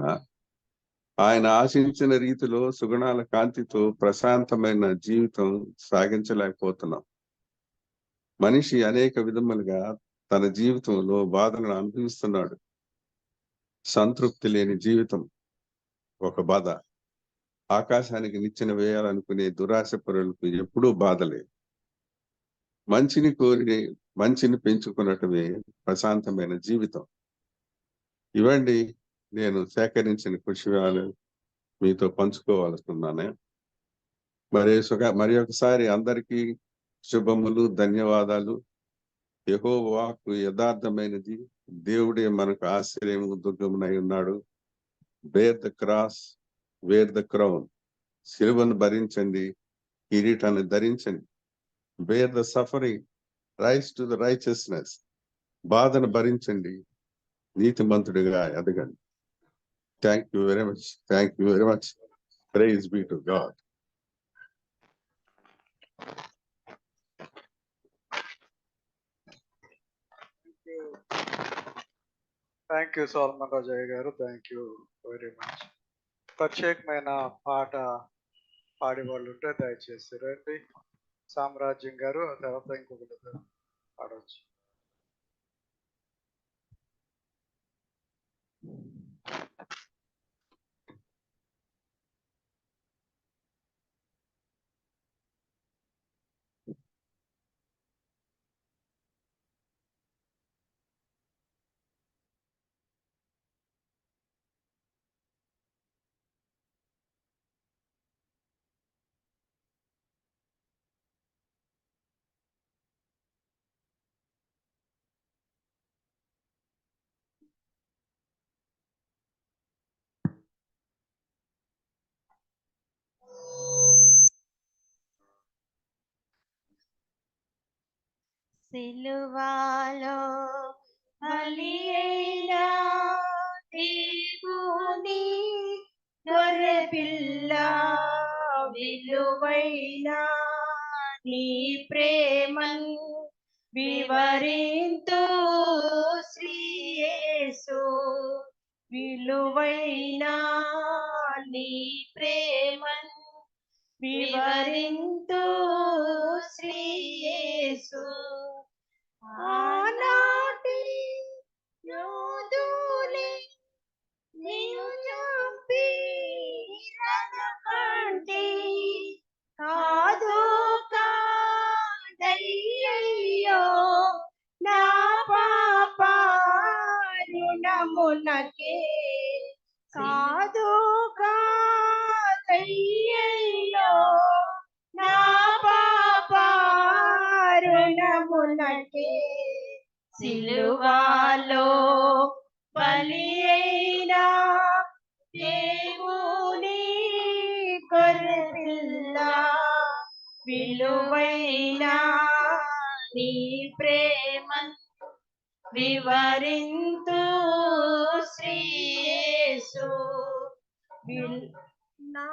ఆయన ఆశించిన రీతిలో సుగుణాల కాంతితో ప్రశాంతమైన జీవితం సాగించలేకపోతున్నాం. మనిషి అనేక విధములుగా తన జీవితంలో బాధలను అనుభవిస్తున్నాడు. సంతృప్తి లేని జీవితం ఒక బాధ. ఆకాశానికి నిచ్చెన వేయాలనుకునే దురాశ పరులకు ఎప్పుడూ బాధలే. మంచిని కోరి మంచిని పెంచుకున్నటమే ప్రశాంతమైన జీవితం. ఇవండి నేను సేకరించిన విషయాలు మీతో పంచుకోవాలనుకున్నాను. మరి ఒకసారి అందరికీ శుభములు, ధన్యవాదాలు. యెహోవా వాక్కు యథార్థమైనది, దేవుడే మనకు ఆశ్రయం దుర్గమునై ఉన్నాడు. Bear the cross, wear the crown. సిలువను భరించండి, కిరీటాన్ని ధరించండి. Bear the suffering, rise to the righteousness. బాధను భరించండి, నీతిమంతుడిగా ఎదగండి. Thank you very much. Thank you very much. Praise be to God. Thank you Solomon Rajaiah garu. Thank you very much. ప్రత్యేకమైన పాట పాడే వాళ్ళు ఉంటే దయచేసి రండి. సామ్రాజ్యం గారు, ఆ తర్వాత ఇంకొకటి పాడవచ్చు. సిలువలో బలి అయిన దేవుని గొర్రెపిల్ల, విలువైన నీ ప్రేమను వివరింతు శ్రీ యేసు. విలువైన నీ ప్రేమను వివరింతు శ్రీ యేసు. ఆనాటి యోధులే నిన్ను చంపి రనకంటి, కాదు కాదయ్యయ్యో నా పాప రుణమునకే, కాదు కాదయ్యయ్యో నా పాప రుణమునకే. సిలువలో బలి అయిన దేవుని గొర్రెపిల్ల, విలువైన నీ ప్రేమను వివరింతు శ్రీ యేసు. నా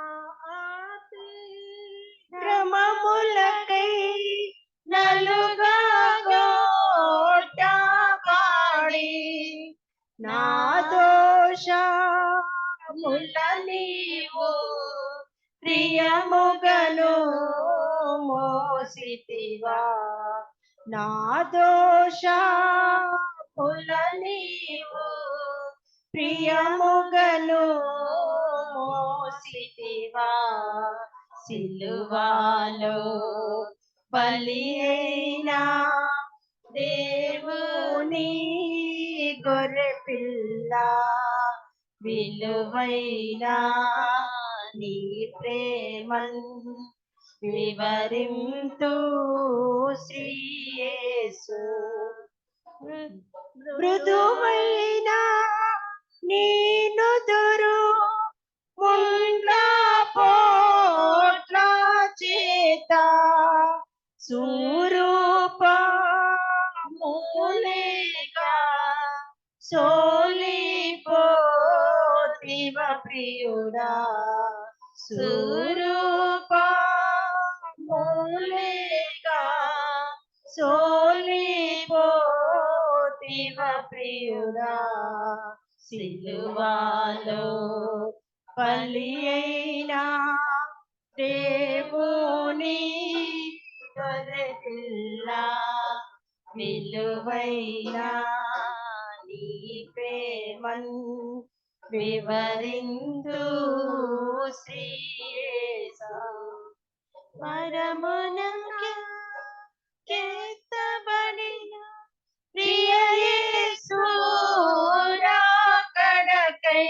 క్రమములకై నలుగా గొట్టబడి, నా దోషముల నీవు ప్రియముగను మోసితివా. నా దోషముల నీవు ప్రియముగను మోసితివా. సిలువలో బలి అయిన దేవుని గొర్రెపిల్ల, విలువైన నీ ప్రేమను వివరింతు శ్రీ యేసు. మృదువైన నీ నుదురు ముండ్ల పోట్ల చేత సురూపములేగా సోలిపోతివ ప్రియుడా. సురూపములేగా సోలిపోతివ ప్రియుడా. సిలువలో బలి అయిన దేవుని గొర్రెపిల్ల, విలువైన నీ ప్రేమను వివరింతు శ్రీ యేసు. పరమునకెత్తబడిన ప్రియ యేసు రాకడకై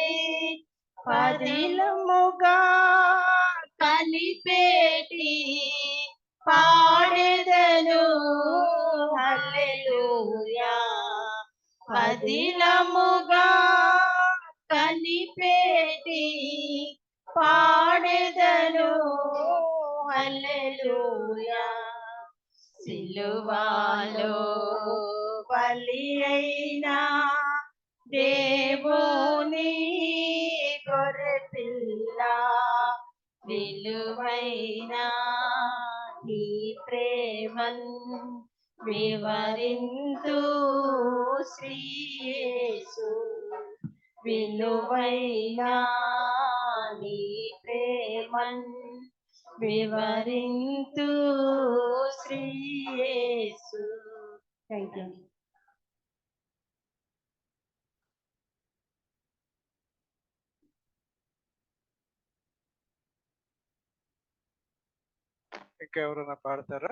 పదిలముగా కలిపేటి పాడెదను హల్లెలూయా. పదిలముగా కనిపెట్టి పాడెదను హల్లెలూయా. సిలువలో బలి అయినా దేవుని గొర్రెపిల్ల, విలువైన నీ ప్రేమన్ వివరింతు శ్రీయేసు. విలువైన నీ ప్రేమన్ వివరింతు శ్రీయేసు. Thank you. ఇంకెవరైనా పాడతారా?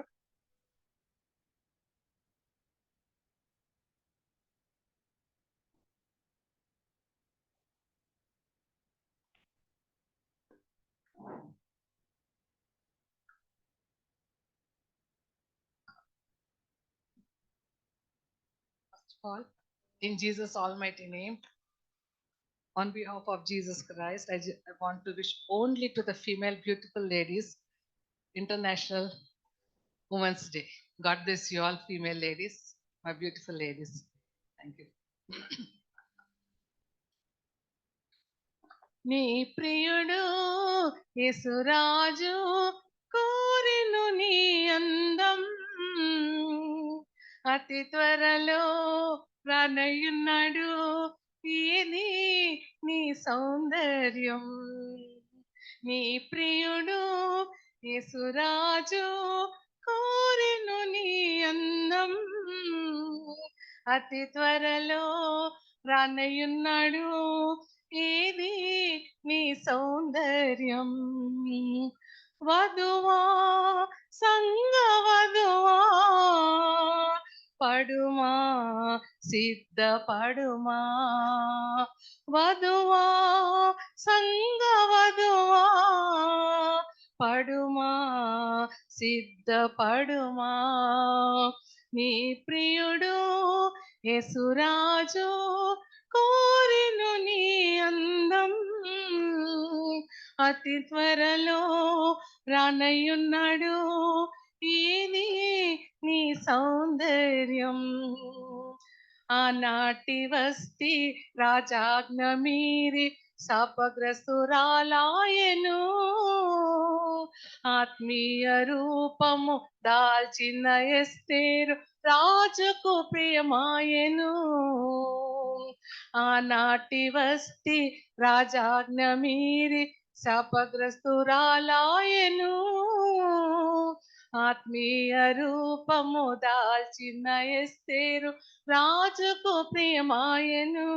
All, in Jesus' almighty name, on behalf of Jesus Christ, I want to wish only to the female beautiful ladies International Women's Day. God bless you all, female ladies, my beautiful ladies. Thank you. నీ ప్రియుడు యేసురాజు కోరెను నీ అందం, అతి త్వరలో రానయ్యున్నాడు ఏది నీ సౌందర్యం. నీ ప్రియుడు యేసురాజు కోరెను నీ అందం, అతి త్వరలో రానయ్యున్నాడు ఏది నీ సౌందర్యం. వధువా సంగ వధువా పడుమా సిద్ధపడుమా, వధువా సంగ వధువా పడుమా సిద్ధపడుమా. నీ ప్రియుడు యేసురాజు కోరెను నీ అందం, అతి త్వరలో రానయ్యున్నాడు ఏది నీ సౌందర్యం. ఆనాటి వస్తి రాజాజ్ఞ మీరి శాపగ్రస్తురాలాయెను, ఆత్మీయ రూపము దాల్చిన ఎస్తేరు రాజుకు ప్రియమాయెను. ఆనాటి వస్తి రాజాజ్ఞ మీరి శాపగ్రస్తురాలాయెను, ఆత్మీయ రూపము దాల్చిన ఎస్తేరు రాజుకు ప్రియమాయెను.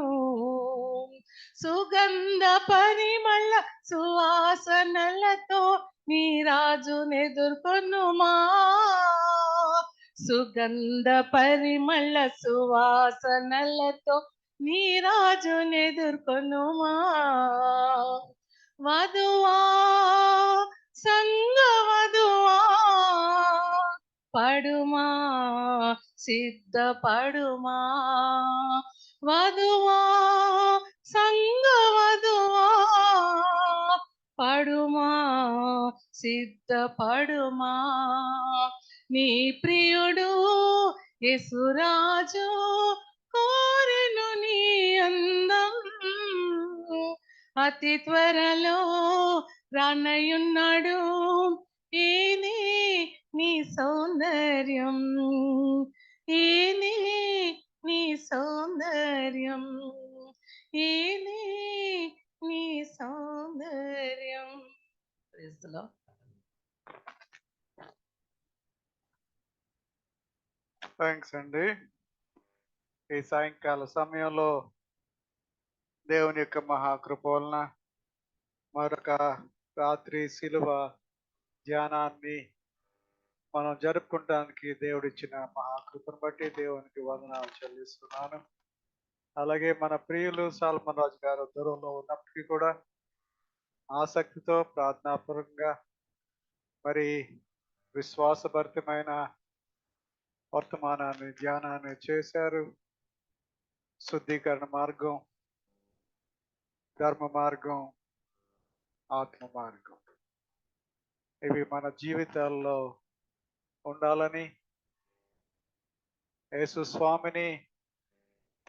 సుగంధ పరిమళ సువాసనలతో నీ రాజునెదుర్కొనుమా, సుగంధ పరిమళ సువాసనలతో నీ రాజునెదుర్కొనుమా. వధువా సంగ వధువా పడుమా సిద్ధపడుమా, వధువా సంగ వధువా పడుమా సిద్ధపడుమా. నీ ప్రియుడు యేసురాజు కోరెను నీ అందం, అతి త్వరలో రానయ్యున్నాడు ఏది నీ సౌందర్యం, ఏది నీ సౌందర్యం, ఏది నీ సౌందర్యం. Praise the Lord. థ్యాంక్స్ అండి. ఈ సాయంకాల సమయంలో దేవుని యొక్క మహాకృప వలన మరొక రాత్రి శిలువ ధ్యానాన్ని మనం జరుపుకుంటానికి దేవుడిచ్చిన మహాకృపను బట్టి దేవునికి వందనాలు చెల్లిస్తున్నాను. అలాగే మన ప్రియులు సాల్మన్ రాజు గారు దూరంలో ఉన్నప్పటికీ కూడా ఆసక్తితో ప్రార్థనాపూర్వకంగా మరి విశ్వాసభరితమైన వర్తమానాన్ని ధ్యానాన్ని చేశారు. శుద్ధీకరణ మార్గం, ధర్మ మార్గం, ఆత్మ మార్గం. ఇవి మన జీవితాల్లో ఉండాలని యేసు స్వామిని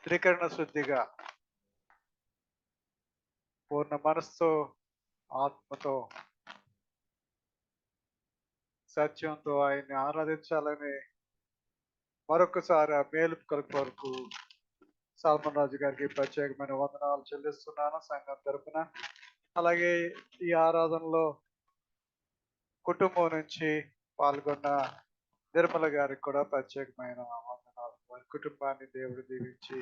త్రికరణ శుద్ధిగా పూర్ణ మనస్సుతో, ఆత్మతో, సత్యంతో ఆయన్ని ఆరాధించాలని మరొకసారి ఆ మేలు కొరకు సల్మాన్ రాజు గారికి ప్రత్యేకమైన వందనాలు చెల్లిస్తున్నాను సంఘం తరపున. అలాగే ఈ ఆరాధనలో కుటుంబం నుంచి పాల్గొన్న నిర్మల గారికి కూడా ప్రత్యేకమైన వందనాలు. వారి కుటుంబాన్ని దేవుడు దీవించి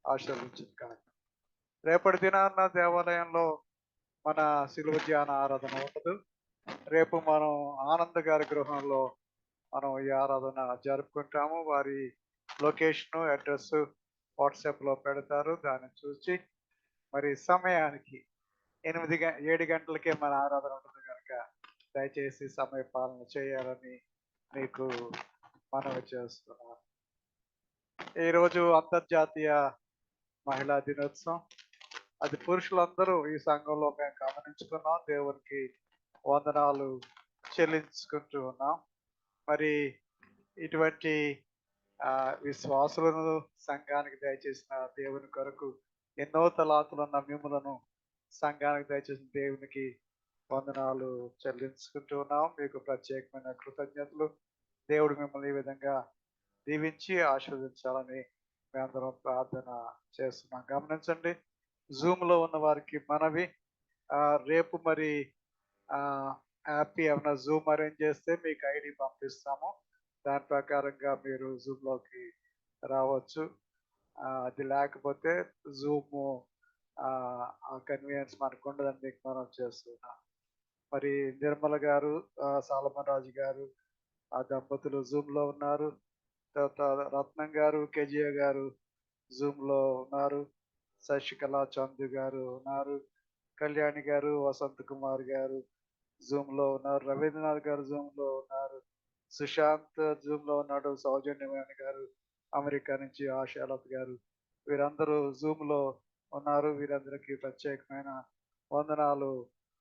ఆశీర్వదించిన కాక. రేపటి దినాన్న దేవాలయంలో మన శిలువ ధ్యాన ఆరాధన ఉండదు. రేపు మనం ఆనంద్ గారి గృహంలో మనం ఈ ఆరాధన జరుపుకుంటాము. వారి లొకేషన్, అడ్రస్ వాట్సాప్లో పెడతారు. దాన్ని చూసి మరి సమయానికి 7 గంటలకే మన ఆరాధన ఉంటుంది కనుక దయచేసి సమయ పాలన చేయాలని మీకు మనవి చేస్తున్నాను. ఈరోజు అంతర్జాతీయ మహిళా దినోత్సవం. అది పురుషులందరూ ఈ సంఘంలో మేము గమనించుకున్నాం. దేవునికి వందనాలు చెల్లించుకుంటూ ఉన్నాం. మరి ఇటువంటి విశ్వాసులను సంఘానికి దయచేసిన దేవుని కొరకు ఎన్నో తలాతులున్న మిమ్ములను సంఘానికి దయచేసిన దేవునికి వందనాలు చెల్లించుకుంటూ ఉన్నాం. మీకు ప్రత్యేకమైన కృతజ్ఞతలు. దేవుడు మిమ్మల్ని ఈ విధంగా దీవించి ఆశీర్వదించాలని మేమందరం ప్రార్థన చేస్తున్నాం. గమనించండి, జూమ్లో ఉన్న వారికి మనవి, రేపు మరి హ్యాపీ ఏమైనా జూమ్ అరేంజ్ చేస్తే మీకు ఐడి పంపిస్తాము. దాని ప్రకారంగా మీరు జూమ్లోకి రావచ్చు. అది లేకపోతే జూమ్ కన్వీనియన్స్ మనకు ఉండదని మీకు మనం చేస్తున్నాం. మరి నిర్మల గారు, సాలమన్ రాజు గారు ఆ దంపతులు జూమ్లో ఉన్నారు. తర్వాత రత్నం గారు, కేజీఏ గారు జూమ్లో ఉన్నారు. శశికళ చందు గారు ఉన్నారు. కళ్యాణి గారు, వసంత్ కుమార్ గారు జూమ్లో ఉన్నారు. రవీంద్రనాథ్ గారు జూమ్లో ఉన్నారు. సుశాంత్ జూమ్లో ఉన్నాడు. సౌజన్యమైన గారు అమెరికా నుంచి, ఆశాలత గారు, వీరందరూ జూమ్లో ఉన్నారు. వీరందరికీ ప్రత్యేకమైన వందనాలు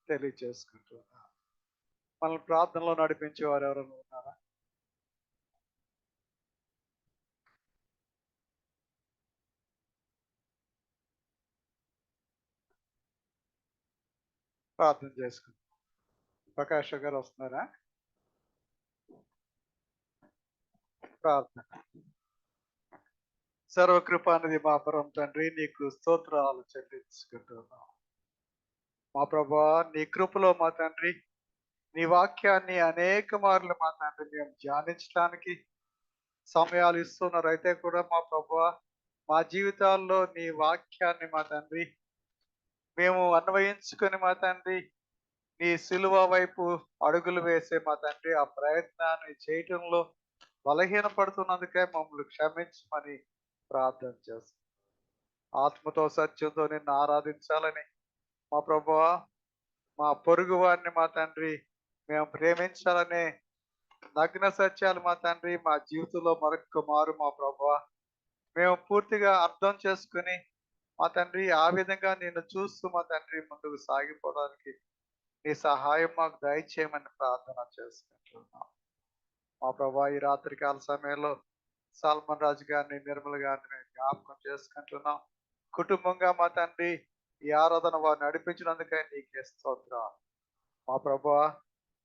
తెలియచేసుకుంటున్నారు. మనల్ని ప్రార్థనలో నడిపించే వారు ఎవరైనా ఉన్నారా? ప్రార్థన చేసుకుంటాం. ప్రకాష్ గారు వస్తున్నారా? ప్రార్థన. సర్వకృపానిధి మా పరమ తండ్రి, నీకు స్తోత్రాలు చెల్లించుకుంటున్నాం. మా ప్రభా, నీ కృపలో మా తండ్రి, నీ వాక్యాన్ని అనేక మార్లు మా తండ్రి మేము ధ్యానించడానికి సమయాలు ఇస్తున్నారు. అయితే కూడా మా ప్రభా, మా జీవితాల్లో నీ వాక్యాన్ని మా తండ్రి మేము అన్వయించుకొని మా తండ్రి నీ సిలువ వైపు అడుగులు వేసే మా తండ్రి ఆ ప్రయత్నాన్ని చేయటంలో బలహీనపడుతున్నందుకే మమ్మల్ని క్షమించమని ప్రార్థన చేస్తాం. ఆత్మతో సత్యంతో నిన్ను ఆరాధించాలని మా ప్రభువా, మా పొరుగు వారిని మా తండ్రి మేము ప్రేమించాలనే నగ్న సత్యాలు మా తండ్రి మా జీవితంలో మరొక మారు మా ప్రభువా మేము పూర్తిగా అర్థం చేసుకుని మా తండ్రి ఆ విధంగా నిన్ను చూస్తూ మా తండ్రి ముందుకు సాగిపోవడానికి నీ సహాయం మాకు దయచేయమని ప్రార్థన చేసుకుంటున్నాం. మా ప్రభా, ఈ రాత్రికాల సమయంలో సల్మాన్ రాజు గారిని, నిర్మల గారిని మేము జ్ఞాపకం చేసుకుంటున్నాం. కుటుంబంగా మా తండ్రి ఈ ఆరాధన వారు నడిపించినందుకై నీకే స్తోత్రాలు. మా ప్రభా,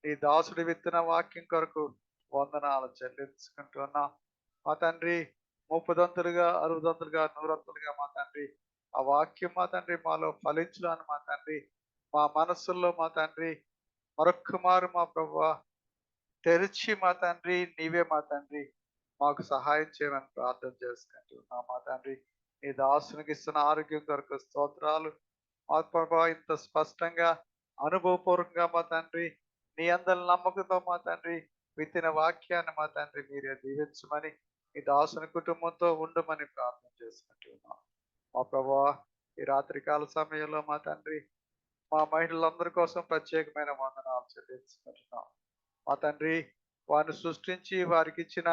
నీ దాసుడి విత్తన వాక్యం కొరకు వందనాలు చెల్లించుకుంటున్నాం. మా తండ్రి 30 60 100 మా తండ్రి ఆ వాక్యం మా తండ్రి మాలో ఫలించులను మా తండ్రి మా మనస్సుల్లో మా తండ్రి మరొక్క మారు మా ప్రభువా తెరిచి మా తండ్రి నీవే మా తండ్రి మాకు సహాయం చేయమని ప్రార్థన చేసుకుంటున్నాం. మా తండ్రి నీ దాసునికి ఇస్తున్న ఆరోగ్యం కొరకు స్తోత్రాలు. మా ప్రభా, ఇంత స్పష్టంగా అనుభవపూర్వకంగా మా తండ్రి నీ అందరి నమ్మకంతో మా తండ్రి విత్తిన వాక్యాన్ని మా తండ్రి మీరే దీవించమని ఈ దాసుని కుటుంబంతో ఉండమని ప్రార్థన చేసుకుంటున్నాం. మా ప్రభా, ఈ రాత్రికాల సమయంలో మా తండ్రి మా మహిళలందరి కోసం ప్రత్యేకమైన వందనాలు చెల్లించుకుంటున్నాం. మా తండ్రి వారిని సృష్టించి వారికి ఇచ్చిన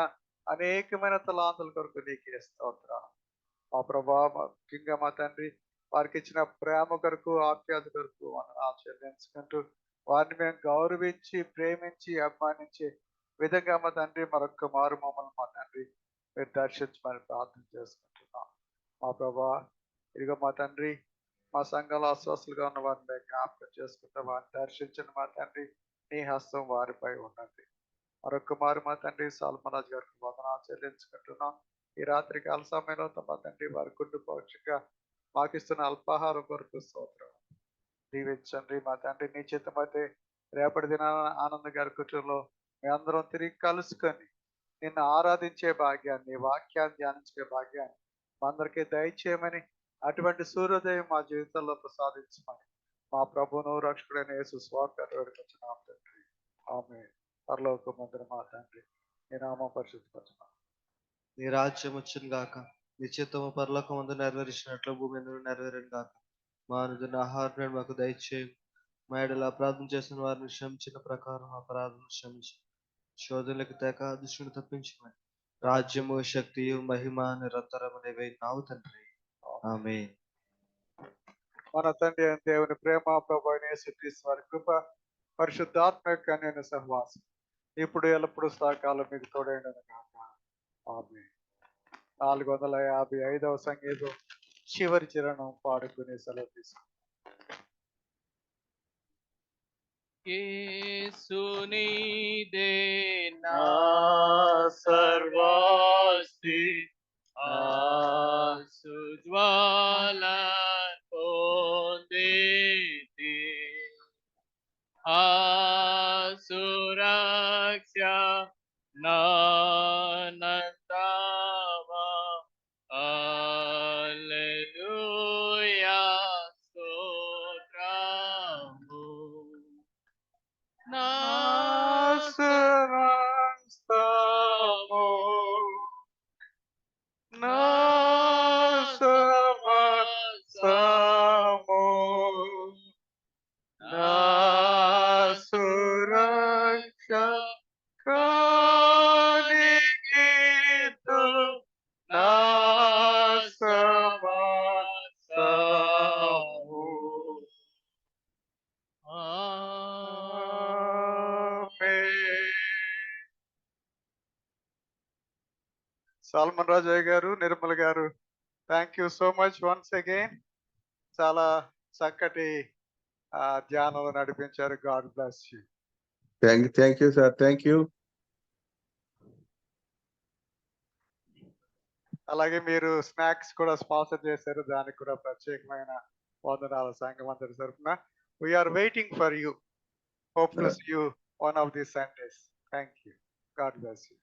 అనేకమైన తలాంతుల కొరకు నీకే స్తోత్రాలు. మా ప్రభా ముఖ్యంగా మా తండ్రి వారికి ఇచ్చిన ప్రేమ కొరకు ఆప్యాయత కొరకు వందనాలు చెల్లించుకుంటూ వారిని మేము గౌరవించి ప్రేమించి అభిమానించే విధంగా మా తండ్రి మరొక్క మారు మమ్మల్ని మా తండ్రి మీరు దర్శించమని ప్రార్థన చేసుకుంటున్నాం. మా ప్రభా ఇదిగో మా తండ్రి మా సంఘంలో అస్వస్థలుగా ఉన్న వారిని మేము జ్ఞాపకం చేసుకుంటూ వారిని దర్శించిన మా తండ్రి నీ హస్తం వారిపై ఉన్నది. మరొక మారు మా తండ్రి సాల్మరాజు గారికి వందనాలు చెల్లించుకుంటున్నాం. ఈ రాత్రి కాల సమయంలో మా తండ్రి వారి గుండు పౌక్షంగా మాకు ఇస్తున్న అల్పాహారం కొరకు స్తోత్రం దీవించండి. మా తండ్రి నీ చిత్తమైతే రేపటి దినాన ఆనంద్ గారి కుటుంబంలో మేమందరం తిరిగి కలుసుకొని నిన్ను ఆరాధించే భాగ్యాన్ని వాక్యాన్ని ధ్యానించే భాగ్యాన్ని మా అందరికీ దయచేయమని అటువంటి సూర్యోదయం మా జీవితంలో ప్రసాదించమని మా ప్రభువును రక్షకుడైన యేసు స్వామి వేడుకొచ్చున్నాం తండ్రి. ఆమె పరలోకమందున మా తండ్రి నీ నామం పరిశుద్ధపరచున్నాం. నీ రాజ్యం వచ్చును గాక, నీ చిత్తము పరలోకమందు నెరవేర్చినట్లు భూమి మీద నెరవేరును గాక. మా అనుదిన ఆహారం మాకు దయచేయం. మా ఎడల అపరాధం చేసిన వారిని క్షమించిన ప్రకారం అపరాధం క్షమించి శోధనలకు తేక దుష్టుని తప్పించమని రాజ్యము శక్తియు మహిమ నిరంతరమునివై నావు తండ్రి. ఆమేన్. మన తండ్రి అయిన దేవుని ప్రేమ ప్రభు అయిన యేసుక్రీస్తు వారి కృప పరిశుద్ధాత్మ యొక్క అన్యోన్య సహవాసం ఇప్పుడు ఎల్లప్పుడు సదాకాలం మీకు తోడైనది కాక. ఆమేన్. 455వ సంగీతం చివరి చరణం పాడుకునే సెలవు తీసుకుంటాం. యేసునిదే నా సర్వస్తి ఆసుజ్వాల పొందితి ఆసురక్ష నానందమా హల్లెలూయా స్తోత్రము నాశనస్తము నాశనస్తము నాసురక్ష కానికితు నాశనస్తము. సాల్మన్ రాజయ్య గారు, నిర్మల్ గారు, thank you so much once again. చాలా చక్కటి ధ్యానంలో నడిపించారు. God bless you. Thank you sir, thank you. అలాగే మీరు స్నాక్స్ కూడా స్పాన్సర్ చేశారు, దానికి కూడా ప్రత్యేకమైన వందనాలు సంఘం అందరి తరఫున. We are waiting for you. Hope to see you one of the Sundays. Thank you. God bless you.